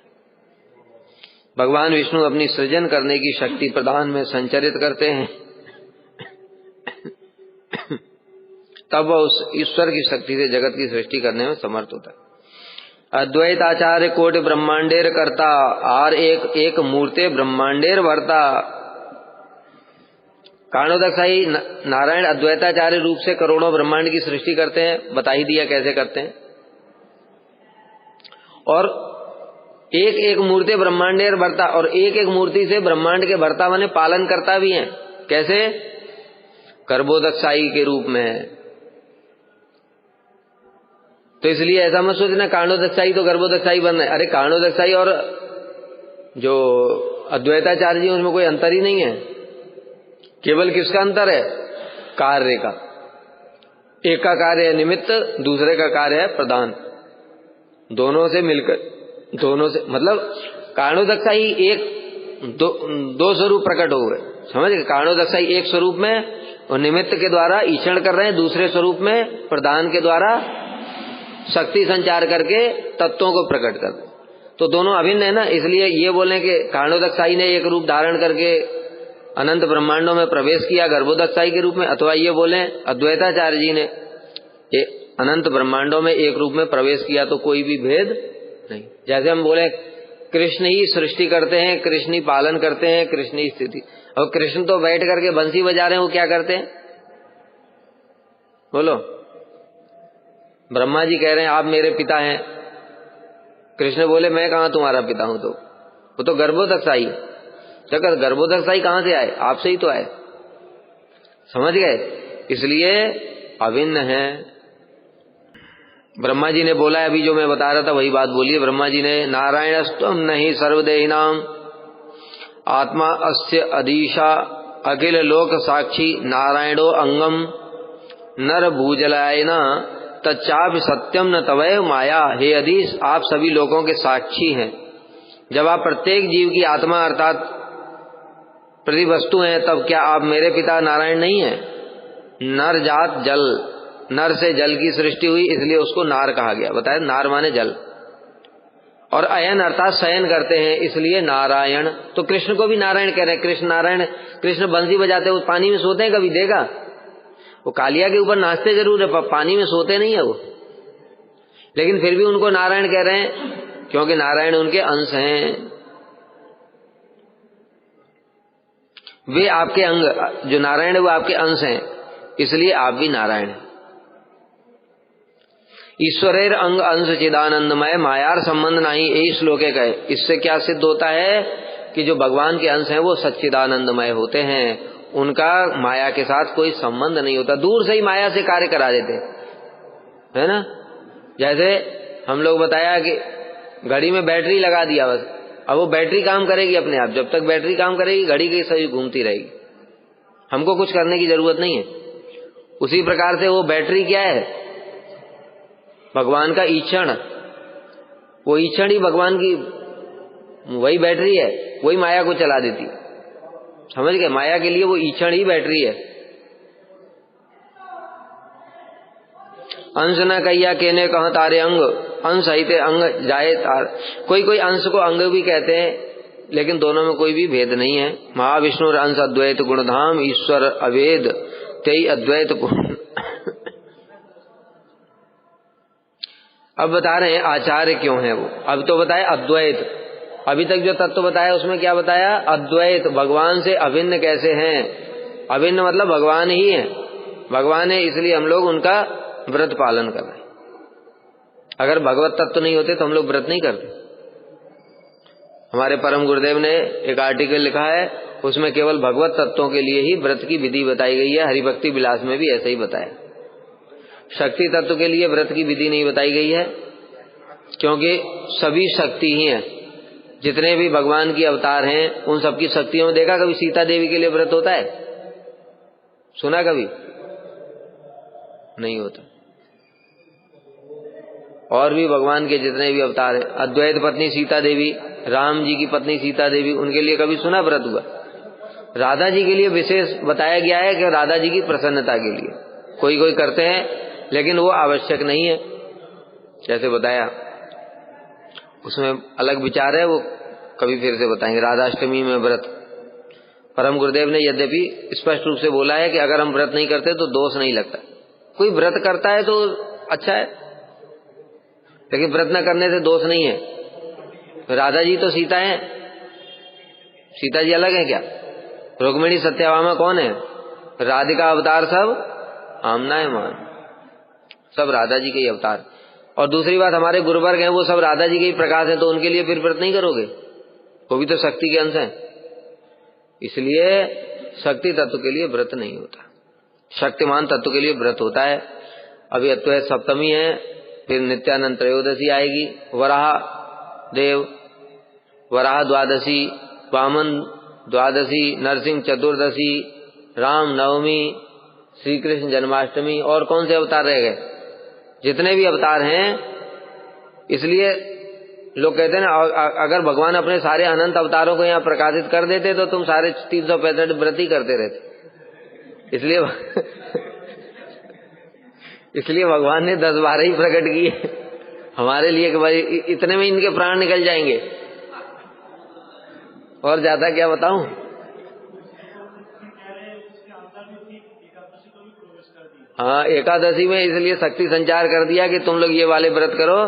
भगवान विष्णु अपनी सृजन करने की शक्ति प्रधान में संचरित करते हैं, तब वह उस ईश्वर की शक्ति से जगत की सृष्टि करने में समर्थ होता है। अद्वैताचार्य कोटि ब्रह्मांडेर करता, आर एक एक मूर्ते ब्रह्मांडेर भरता। कारणोदकसाई नारायण अद्वैताचार्य रूप से करोड़ों ब्रह्मांड की सृष्टि करते हैं, बता ही दिया कैसे करते हैं। और एक एक मूर्ति ब्रह्मांडेर भरता, और एक एक मूर्ति से ब्रह्मांड के भरता माने पालन करता भी है। कैसे? गर्भोदकसाई के रूप में। तो इसलिए ऐसा मत सोचना कारणोदकसाई तो गर्भोदकसाई बन रहे। अरे कारणोदकसाई और जो अद्वैताचार्य जी उनमें कोई अंतर ही नहीं है। केवल किसका अंतर है? कार्य का। एक का कार्य है निमित्त, दूसरे का कार्य है प्रधान। दोनों से मिलकर, दोनों से मतलब कारणोदकसाई एक दो स्वरूप प्रकट हो गए, समझ गए? कारणोदकसाई एक स्वरूप में और निमित्त के द्वारा ईक्षण कर रहे हैं, दूसरे स्वरूप में प्रधान के द्वारा शक्ति संचार करके तत्वों को प्रकट कर दे। तो दोनों अभिन्न है ना। इसलिए ये बोले कि कारणोदकसाई ने एक रूप धारण करके अनंत ब्रह्मांडों में प्रवेश किया गर्भोदकसाई के रूप में, अथवा ये बोले अद्वैताचार्य जी ने अनंत ब्रह्मांडों में एक रूप में प्रवेश किया, तो कोई भी भेद नहीं। जैसे हम बोले कृष्ण ही सृष्टि करते हैं, कृष्ण ही पालन करते हैं, कृष्ण ही स्थिति। और कृष्ण तो बैठ करके बंसी बजा रहे हैं, वो क्या करते हैं बोलो? ब्रह्मा जी कह रहे हैं आप मेरे पिता हैं, कृष्ण बोले मैं कहां तुम्हारा पिता हूं। तो वो तो गर्भोदकसाई। तो गर्भोदकसाई कहां से आए? आपसे ही तो आए, समझ गए? इसलिए अभिन्न है। ब्रह्मा जी ने बोला है, अभी जो मैं बता रहा था वही बात बोलिए। ब्रह्मा जी ने नारायणस्त्वं नहि सर्वदेहिनां आत्मा अस्य अधीशा अखिल लोक साक्षी नारायणो अंगम नर भूजलायना तच्चाप सत्यम न तवय माया। हे अधीश, आप सभी लोगों के साक्षी हैं। जब आप प्रत्येक जीव की आत्मा अर्थात प्रतिवस्तु हैं, तब क्या आप मेरे पिता नारायण नहीं हैं? नर जात जल, नर से जल की सृष्टि हुई, इसलिए उसको नार कहा गया। बताया नार माने जल। और अयन अर्थात शयन करते हैं, इसलिए नारायण। तो कृष्ण को भी नारायण कह रहे हैं। कृष्ण नारायण। कृष्ण बंसी बजाते हैं, वो पानी में सोते हैं, कभी देखा? वो कालिया के ऊपर नाचते जरूर है, पानी में सोते नहीं है वो, लेकिन फिर भी उनको नारायण कह रहे हैं, क्योंकि नारायण उनके अंश हैं। वे आपके अंग, जो नारायण है वो आपके अंश हैं, इसलिए आप भी नारायण हैं। ईश्वरेर अंग अंश चिदानंदमय मायार संबंध नहीं, यही श्लोक है। इससे क्या सिद्ध होता है कि जो भगवान के अंश हैं वो सच्चिदानंदमय होते हैं, उनका माया के साथ कोई संबंध नहीं होता, दूर से ही माया से कार्य करा देते है ना। जैसे हम लोग बताया कि घड़ी में बैटरी लगा दिया बस, अब वो बैटरी काम करेगी अपने आप, जब तक बैटरी काम करेगी घड़ी की सही घूमती रहेगी, हमको कुछ करने की जरूरत नहीं है। उसी प्रकार से वो बैटरी क्या है? भगवान का ईक्षण। वो ईक्षण ही भगवान की वही बैटरी है, वही माया को चला देती। समझ गए? माया के लिए वो ईक्षण ही बैटरी है। अंश न कहिया केने कह तारे अंग, अंश हिते अंग जाए तार। कोई कोई अंश को अंग भी कहते हैं, लेकिन दोनों में कोई भी भेद नहीं है। महाविष्णु अंश अद्वैत गुणधाम, ईश्वर अवेद तेई अद्वैत गुण। अब बता रहे हैं आचार्य क्यों है वो। अब तो बताया अद्वैत, अभी तक जो तत्व बताया उसमें क्या बताया? अद्वैत, भगवान से अभिन्न कैसे हैं। अभिन्न मतलब भगवान ही है, भगवान है, इसलिए हम लोग उनका व्रत पालन कर रहे हैं। अगर भगवत तत्व नहीं होते तो हम लोग व्रत नहीं करते। हमारे परम गुरुदेव ने एक आर्टिकल लिखा है, उसमें केवल भगवत तत्वों के लिए ही व्रत की विधि बताई गई है। हरिभक्ति विलास में भी ऐसा ही बताया। शक्ति तत्व के लिए व्रत की विधि नहीं बताई गई है, क्योंकि सभी शक्ति ही हैं। जितने भी भगवान की अवतार हैं उन सबकी शक्तियों में देखा कभी सीता देवी के लिए व्रत होता है? सुना कभी? नहीं होता। और भी भगवान के जितने भी अवतार हैं, अद्वैत पत्नी सीता देवी, राम जी की पत्नी सीता देवी, उनके लिए कभी सुना व्रत हुआ? राधा जी के लिए विशेष बताया गया है कि राधा जी की प्रसन्नता के लिए कोई कोई करते हैं, लेकिन वो आवश्यक नहीं है। जैसे बताया उसमें अलग विचार है, वो कभी फिर से बताएंगे। राधाष्टमी में व्रत, परम गुरुदेव ने यद्यपि स्पष्ट रूप से बोला है कि अगर हम व्रत नहीं करते तो दोष नहीं लगता। कोई व्रत करता है तो अच्छा है, लेकिन व्रत न करने से दोष नहीं है। राधा जी तो सीता हैं, सीता जी अलग है क्या? रुक्मिणी सत्यभामा कौन है? राधिका अवतार सब आमना मान, सब राधा जी के ही अवतार। और दूसरी बात, हमारे गुरुवर्ग हैं वो सब राधा जी के ही प्रकाश हैं, तो उनके लिए फिर व्रत नहीं करोगे? वो भी तो शक्ति के अंश हैं, इसलिए शक्ति तत्व के लिए व्रत नहीं होता, शक्तिमान तत्व के लिए व्रत होता है। अभी अद्वैत सप्तमी है, फिर नित्यानंद त्रयोदशी आएगी, वराह देव वराह द्वादशी, वामन द्वादशी, नरसिंह चतुर्दशी, राम नवमी, श्री कृष्ण जन्माष्टमी, और कौन से अवतार रह गए? जितने भी अवतार हैं। इसलिए लोग कहते हैं ना, अगर भगवान अपने सारे अनंत अवतारों को यहाँ प्रकाशित कर देते तो तुम सारे 365 व्रत ही करते रहते। इसलिए भगवान ने 10-12 ही प्रकट किए हमारे लिए कि भाई इतने में इनके प्राण निकल जाएंगे, और ज्यादा क्या बताऊं। हाँ, एकादशी में इसलिए शक्ति संचार कर दिया कि तुम लोग ये वाले व्रत करो,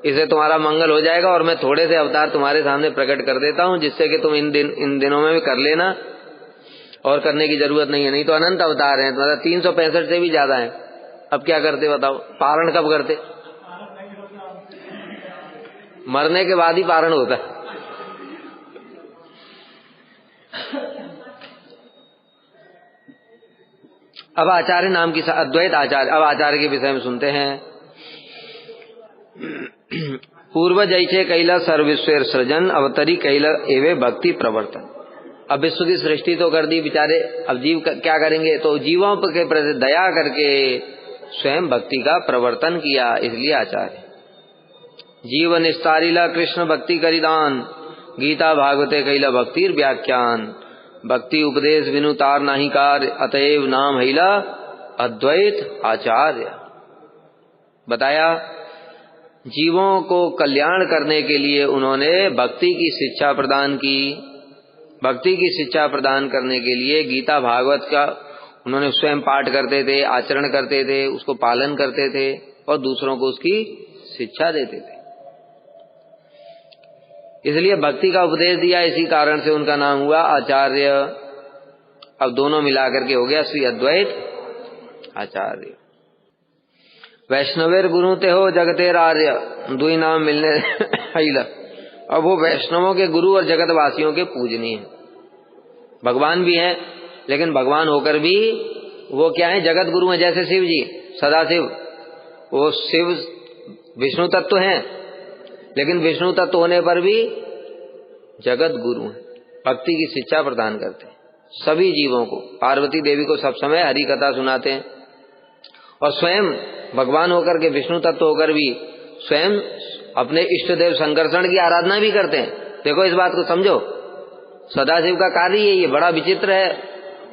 इससे तुम्हारा मंगल हो जाएगा, और मैं थोड़े से अवतार तुम्हारे सामने प्रकट कर देता हूँ, जिससे कि तुम इन दिनों में भी कर लेना, और करने की जरूरत नहीं है। नहीं तो अनंत अवतार हैं, मतलब 365 से भी ज्यादा है। अब क्या करते बताओ? पारण कब करते? मरने के बाद ही पारण होता है। अब आचार्य नाम की अद्वैत आचार्य, अब आचार्य के विषय में सुनते हैं। पूर्व जैसे कैला सर्विश्वेर सृजन, अवतरी कैला एवे भक्ति प्रवर्तन। अब विश्व की सृष्टि तो कर दी बेचारे, अब जीव क्या करेंगे? तो जीवों के प्रति दया करके स्वयं भक्ति का प्रवर्तन किया, इसलिए आचार्य। जीव निस्तारिला कृष्ण भक्ति करिदान, गीता भागवते कैला भक्तिर व्याख्यान। भक्ति उपदेश विनु तार नाही कार, अतएव नाम हैला अद्वैत आचार्य। बताया जीवों को कल्याण करने के लिए उन्होंने भक्ति की शिक्षा प्रदान की। भक्ति की शिक्षा प्रदान करने के लिए गीता भागवत का उन्होंने स्वयं पाठ करते थे, आचरण करते थे, उसको पालन करते थे और दूसरों को उसकी शिक्षा देते थे। इसलिए भक्ति का उपदेश दिया, इसी कारण से उनका नाम हुआ आचार्य। अब दोनों मिलाकर के हो गया श्री अद्वैत आचार्य। वैष्णवेर गुरु ते हो जगतेर आर्य, दुई नाम मिलने हिला। अब वो वैष्णवों के गुरु और जगतवासियों के पूजनीय हैं। भगवान भी हैं, लेकिन भगवान होकर भी वो क्या है, जगत गुरु हैं। जैसे शिव जी, सदाशिव, वो शिव विष्णु तत्व हैं, लेकिन विष्णु तत्व होने पर भी जगत गुरु हैं। भक्ति की शिक्षा प्रदान करते हैं सभी जीवों को। पार्वती देवी को सब समय हरि कथा सुनाते हैं और स्वयं भगवान होकर के, विष्णु तत्व होकर भी स्वयं अपने इष्ट देव संकर्षण की आराधना भी करते हैं। देखो इस बात को समझो, सदाशिव का कार्य ये बड़ा विचित्र है,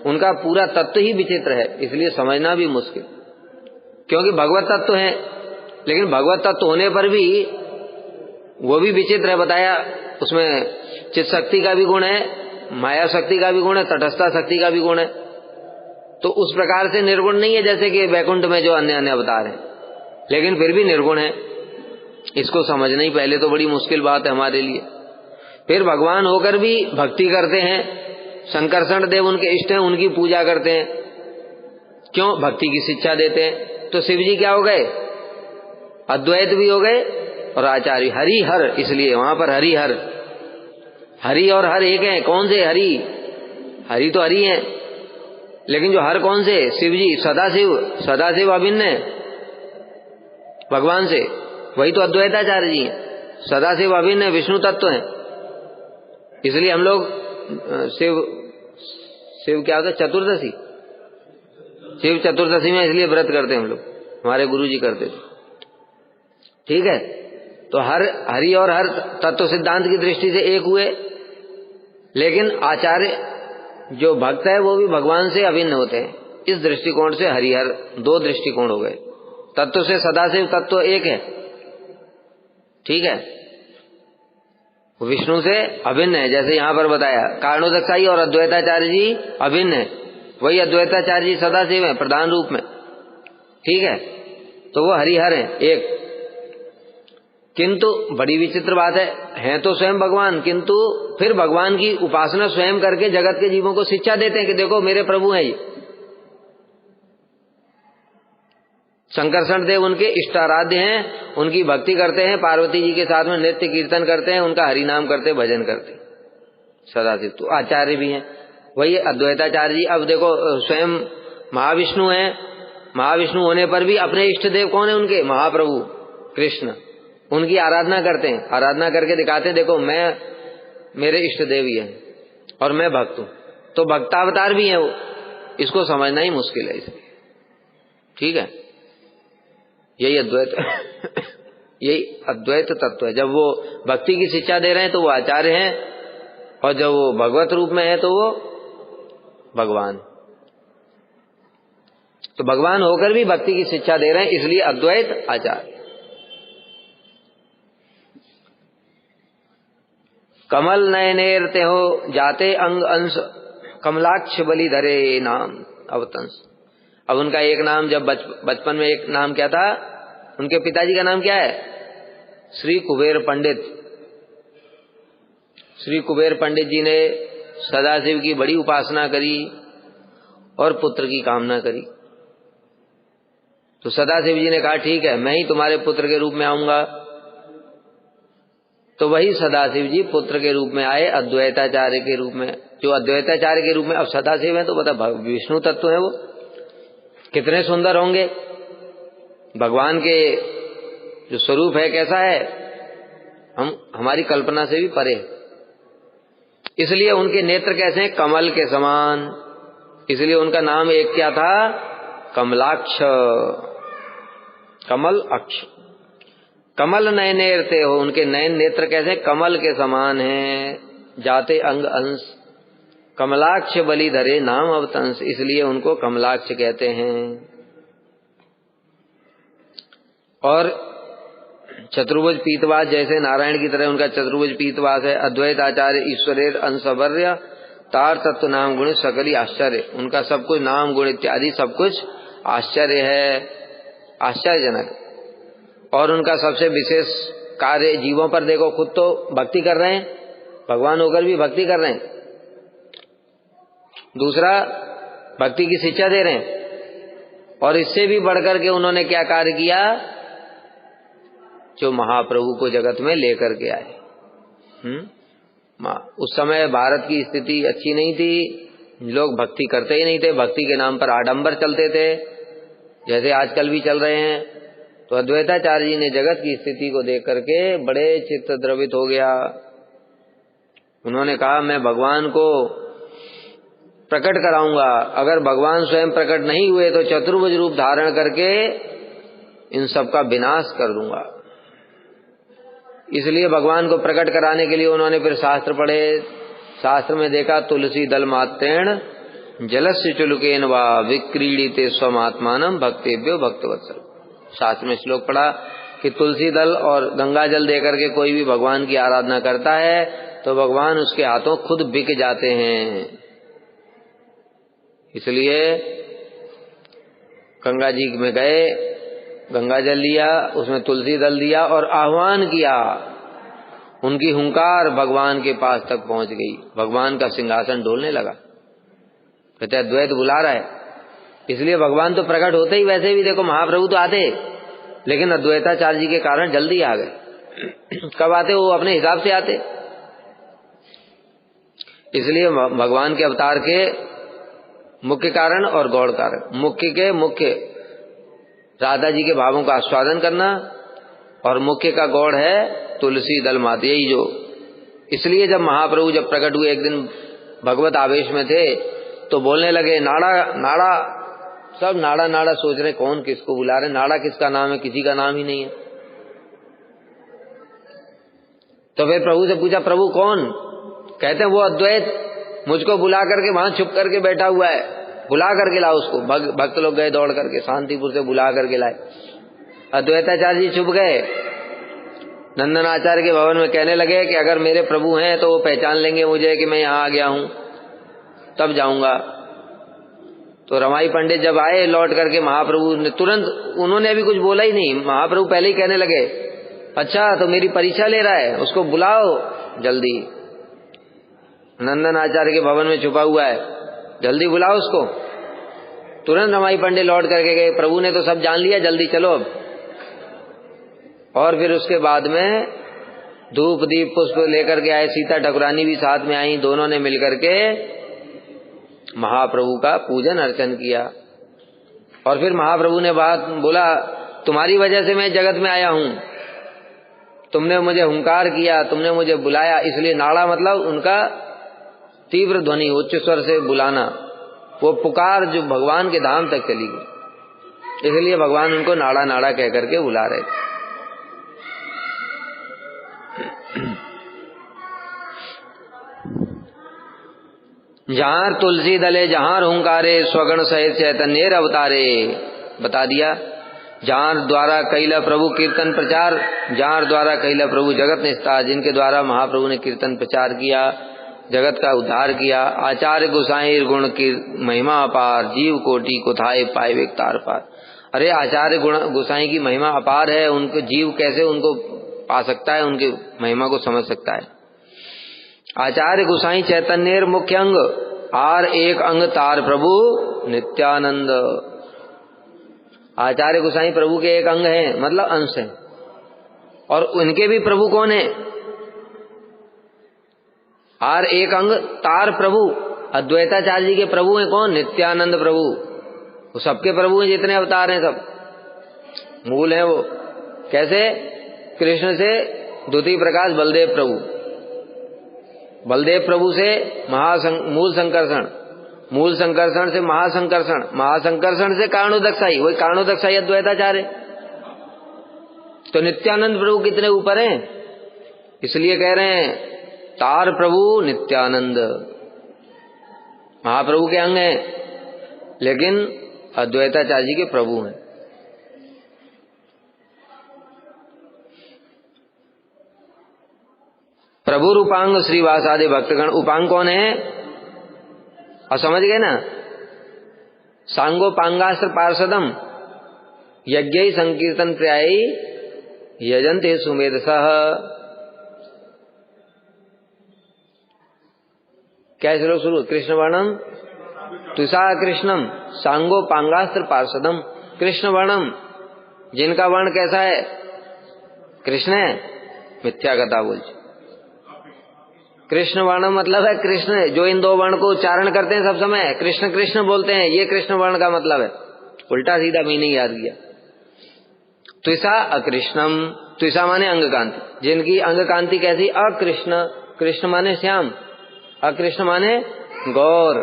उनका पूरा तत्व ही विचित्र है, इसलिए समझना भी मुश्किल। क्योंकि भगवत तत्व है, लेकिन भगवत तत्व होने पर भी वो भी विचित्र है। बताया उसमें चित शक्ति का भी गुण है, माया शक्ति का भी गुण है, तटस्थता शक्ति का भी गुण है। तो उस प्रकार से निर्गुण नहीं है जैसे कि वैकुंठ में जो अन्य अन्य अवतार हैं, लेकिन फिर भी निर्गुण है। इसको समझना ही पहले तो बड़ी मुश्किल बात है हमारे लिए। फिर भगवान होकर भी भक्ति करते हैं, संकर्षण देव उनके इष्ट हैं, उनकी पूजा करते हैं। क्यों? भक्ति की शिक्षा देते हैं। तो शिव जी क्या हो गए? अद्वैत भी हो गए और आचार्य। हरि हर, इसलिए वहां पर हरि हर, हरि और हर एक हैं। कौन से हरि? हरि तो हरि हैं, लेकिन जो हर कौन से? शिव जी, सदाशिव। सदाशिव अभिन्न है भगवान से, वही तो अद्वैताचार्य जी हैं। सदाशिव अभिन्न है, विष्णु तत्व है। इसलिए हम लोग शिव क्या होता है? चतुर्दशी, शिव चतुर्दशी में इसलिए व्रत करते हैं हम लोग, हमारे गुरु जी करते थे। ठीक है, तो हरि और हर तत्व सिद्धांत की दृष्टि से एक हुए, लेकिन आचार्य जो भक्त है वो भी भगवान से अभिन्न होते हैं। इस दृष्टिकोण से हरिहर दो दृष्टिकोण हो गए। तत्व से सदाशिव तत्व एक है, ठीक है, विष्णु से अभिन्न है। जैसे यहां पर बताया कारणोदकसाई और अद्वैताचार्य जी अभिन्न है, वही अद्वैताचार्य जी सदाशिव है प्रधान रूप में, ठीक है। तो वो हरिहर है एक। किंतु बड़ी विचित्र बात है तो स्वयं भगवान, किंतु फिर भगवान की उपासना स्वयं करके जगत के जीवों को शिक्षा देते हैं कि देखो मेरे प्रभु हैं ये। संकर्षण देव उनके इष्टाराध्य हैं, उनकी भक्ति करते हैं, पार्वती जी के साथ में नृत्य कीर्तन करते हैं, उनका हरिनाम करते, भजन करते सदाशिव। तो आचार्य भी हैं वही अद्वैताचार्य जी। अब देखो स्वयं महाविष्णु हैं, महाविष्णु होने पर भी अपने इष्ट देव कौन है उनके? महाप्रभु कृष्ण, उनकी आराधना करते हैं, आराधना करके दिखाते हैं देखो मैं, मेरे इष्ट देव ही है और मैं भक्त हूं। तो भक्तावतार भी है वो, इसको समझना ही मुश्किल है इसलिए, ठीक है। यही अद्वैत यही अद्वैत तत्व है। जब वो भक्ति की शिक्षा दे रहे हैं तो वो आचार्य हैं, और जब वो भगवत रूप में है तो वो भगवान। तो भगवान होकर भी भक्ति की शिक्षा दे रहे हैं, इसलिए अद्वैत आचार्य। कमल नयनेर ते हो जाते अंग अंश, कमलाक्ष बलि धरे नाम अवतंस। अब उनका एक नाम, जब बचपन में एक नाम क्या था, उनके पिताजी का नाम क्या है? श्री कुबेर पंडित। श्री कुबेर पंडित जी ने सदाशिव की बड़ी उपासना करी और पुत्र की कामना करी। तो सदाशिव जी ने कहा ठीक है, मैं ही तुम्हारे पुत्र के रूप में आऊंगा। तो वही सदाशिव जी पुत्र के रूप में आए, अद्वैताचार्य के रूप में। जो अद्वैताचार्य के रूप में अब सदाशिव है, तो बता विष्णु तत्व है वो, कितने सुंदर होंगे। भगवान के जो स्वरूप है कैसा है, हमारी कल्पना से भी परे। इसलिए उनके नेत्र कैसे हैं? कमल के समान। इसलिए उनका नाम एक क्या था? कमलाक्ष, कमल अक्ष। कमल नयनेरते हो, उनके नयन नेत्र कैसे? कमल के समान हैं। जाते अंग अंश, कमलाक्ष बलि धरे नाम अवतंस, इसलिए उनको कमलाक्ष कहते हैं। और चतुर्भुज पीतवास, जैसे नारायण की तरह उनका चतुर्भुज पीतवास है। अद्वैत आचार्य ईश्वरेर अंशवर्य तार तत्व नाम गुण सकली आश्चर्य, उनका सब कुछ नाम गुण इत्यादि सब कुछ आश्चर्य है, आश्चर्यजनक। और उनका सबसे विशेष कार्य जीवों पर, देखो खुद तो भक्ति कर रहे हैं, भगवान होकर भी भक्ति कर रहे हैं, दूसरा भक्ति की शिक्षा दे रहे हैं, और इससे भी बढ़कर के उन्होंने क्या कार्य किया, जो महाप्रभु को जगत में लेकर के आए। उस समय भारत की स्थिति अच्छी नहीं थी, लोग भक्ति करते ही नहीं थे, भक्ति के नाम पर आडंबर चलते थे, जैसे आजकल भी चल रहे हैं। तो अद्वैताचार्य जी ने जगत की स्थिति को देख करके बड़े चित्त द्रवित हो गया। उन्होंने कहा मैं भगवान को प्रकट कराऊंगा, अगर भगवान स्वयं प्रकट नहीं हुए तो चतुर्भुज रूप धारण करके इन सब का विनाश कर दूंगा। इसलिए भगवान को प्रकट कराने के लिए उन्होंने फिर शास्त्र पढ़े। शास्त्र में देखा तुलसी दल मात्रेण जलस्य चुलुकेन वा विक्रीडिते स्वमात्मानम भक्तेभ्यो भक्तवत्सल। शास्त्र में श्लोक पढ़ा कि तुलसी दल और गंगा जल देकर के कोई भी भगवान की आराधना करता है तो भगवान उसके हाथों खुद बिक जाते हैं। इसलिए गंगा जी में गए, गंगा जल लिया, उसमें तुलसी दल दिया और आह्वान किया, उनकी हुंकार भगवान के पास तक पहुंच गई, भगवान का सिंहासन डोलने लगा। कहते अद्वैत बुला रहा है, इसलिए भगवान तो प्रकट होते ही, वैसे भी देखो महाप्रभु तो आते, लेकिन अद्वैताचार्य जी के कारण जल्दी आ गए। कब आते, वो अपने हिसाब से आते। इसलिए भगवान के अवतार के मुख्य कारण और गौड़ कारण, मुख्य के मुख्य राधा जी के भावों का आस्वादन करना, और मुख्य का गौड़ है तुलसी दल मात, यही जो। इसलिए जब महाप्रभु जब प्रकट हुए, एक दिन भगवत आवेश में थे तो बोलने लगे नाड़ा नाड़ा, सब नाड़ा नाड़ा सोच रहे कौन किसको बुला रहे, नाड़ा किसका नाम है, किसी का नाम ही नहीं है। तो फिर प्रभु से पूछा प्रभु कौन, कहते हैं वो अद्वैत मुझको बुला करके वहां छुप करके बैठा हुआ है, बुला करके लाओ उसको। भक्त लोग गए दौड़ करके, शांतिपुर से बुला करके लाए। अद्वैताचार्य जी छुप गए, नंदनाचार्य के भवन में कहने लगे कि अगर मेरे प्रभु हैं तो वो पहचान लेंगे मुझे कि मैं यहाँ आ गया हूँ, तब जाऊंगा। तो रमाई पंडित जब आए लौट करके, महाप्रभु ने तुरंत, उन्होंने अभी कुछ बोला ही नहीं, महाप्रभु पहले ही कहने लगे अच्छा तो मेरी परीक्षा ले रहा है, उसको बुलाओ जल्दी, नंदन आचार्य के भवन में छुपा हुआ है, जल्दी बुलाओ उसको। तुरंत रमाई पंडित लौट करके गए, प्रभु ने तो सब जान लिया, जल्दी चलो अब। और फिर उसके बाद में धूप दीप पुष्प लेकर के आए, सीता ठाकुरानी भी साथ में आई, दोनों ने मिलकर के महाप्रभु का पूजन अर्चन किया। और फिर महाप्रभु ने बात बोला तुम्हारी वजह से मैं जगत में आया हूं, तुमने मुझे हुंकार किया, तुमने मुझे बुलाया। इसलिए नाड़ा मतलब उनका तीव्र ध्वनि, उच्च स्वर से बुलाना, वो पुकार जो भगवान के धाम तक चली गई, इसलिए भगवान उनको नाड़ा नाड़ा कह करके बुला रहे थे। जहां तुलसी दले जहां हुंकारे स्वगण सहित चैतन्य अवतारे, बता दिया। जहां द्वारा कैला प्रभु कीर्तन प्रचार, जहां द्वारा कैला प्रभु जगत निस्तार, जिनके द्वारा महाप्रभु ने कीर्तन प्रचार किया, जगत का उद्धार किया। आचार्य गोसाई गुण की महिमा अपार, जीव कोटि कोथाए पाए विकतार पार। अरे आचार्य गोसाई की महिमा अपार है, उनको जीव कैसे उनको पा सकता है, उनकी महिमा को समझ सकता है। आचार्य गोसाई चैतन्य मुख्य अंग, आर एक अंग तार प्रभु नित्यानंद। आचार्य गोसाई प्रभु के एक अंग हैं, मतलब अंश हैं, और उनके भी प्रभु कौन है, आर एक अंग तार प्रभु। अद्वैताचार्य जी के प्रभु हैं कौन, नित्यानंद प्रभु। वो सबके प्रभु हैं, जितने अवतार हैं सब मूल हैं। वो कैसे, कृष्ण से द्वितीय प्रकाश बलदेव प्रभु, बलदेव प्रभु से मूल संकर्षण, मूल संकर्षण से महासंकर्षण, महासंकर्षण से कारणोदकसाई, वही कारणोदकसाई अद्वैताचार्य। तो नित्यानंद प्रभु कितने ऊपर हैं, इसलिए कह रहे हैं तार प्रभु नित्यानंद। महाप्रभु के अंग हैं, लेकिन अद्वैताचार्य जी के प्रभु हैं। प्रभु रूपांग श्रीवासादि भक्तगण। उपांग कौन है? और समझ गए ना? सांगोपांगास्त्र पार्षदम यज्ञ संकीर्तन पर्यायी यजंते सुमेधसः। क्या श्लोक शुरू? कृष्ण वर्णम तुषा कृष्णम सांगोपांगास्त्र पार्षदम। कृष्ण वर्णम, जिनका वर्ण कैसा है? कृष्ण है, मिथ्या कथा बोल। कृष्ण वर्ण मतलब है कृष्ण, जो इन दो वर्ण को उच्चारण करते हैं सब समय, कृष्ण कृष्ण बोलते हैं, ये कृष्ण वर्ण का मतलब है। उल्टा सीधा मीनिंग याद किया। त्विषा अकृष्णम, त्विषा माने अंग कांति, जिनकी अंग कांति कैसी? अकृष्ण। कृष्ण माने श्याम, अकृष्ण माने गौर।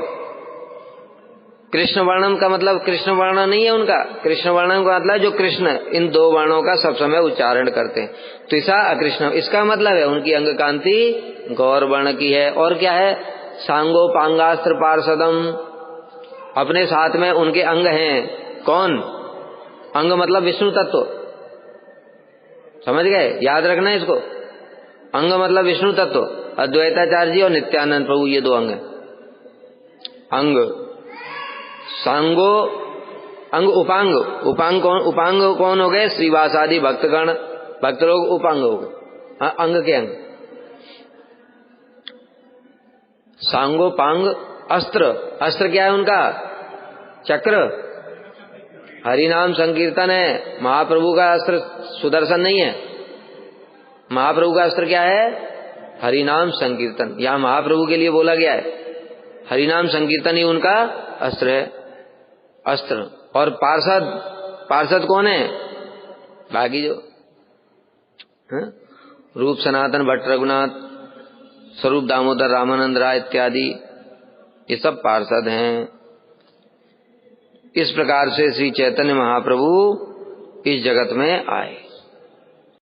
कृष्ण वर्णम का मतलब कृष्ण वर्ण नहीं है उनका, कृष्ण वर्णम का मतलब जो कृष्ण इन दो वर्णों का सब समय उच्चारण करते हैं। त्विषा अकृष्ण, इसका मतलब है उनकी अंग कांति गौर वर्ण की है। और क्या है? सांगोपांगास्त्र पार्षदम, अपने साथ में उनके अंग हैं। कौन? अंग मतलब विष्णु तत्व, समझ गए? याद रखना है इसको। अंग मतलब विष्णु तत्व, अद्वैताचार्य जी और नित्यानंद प्रभु, ये दो अंग हैं। अंग सांगो अंग उपांग, उपांग कौन? उपांग कौन हो गए? श्रीवासादि भक्तगण, भक्त लोग उपांग हो गए। अंग के अंग। सांगोपांग अस्त्र, अस्त्र क्या है उनका? चक्र। हरिनाम संकीर्तन है। महाप्रभु का अस्त्र सुदर्शन नहीं है, महाप्रभु का अस्त्र क्या है? हरिनाम संकीर्तन। यहां महाप्रभु के लिए बोला गया है, हरिनाम संकीर्तन ही उनका अस्त्र है, अस्त्र। और पार्षद, पार्षद कौन है? बाकी जो रूप सनातन भट्ट रघुनाथ, स्वरूप दामोदर रामानंद राय इत्यादि, ये सब पार्षद हैं। इस प्रकार से श्री चैतन्य महाप्रभु इस जगत में आए।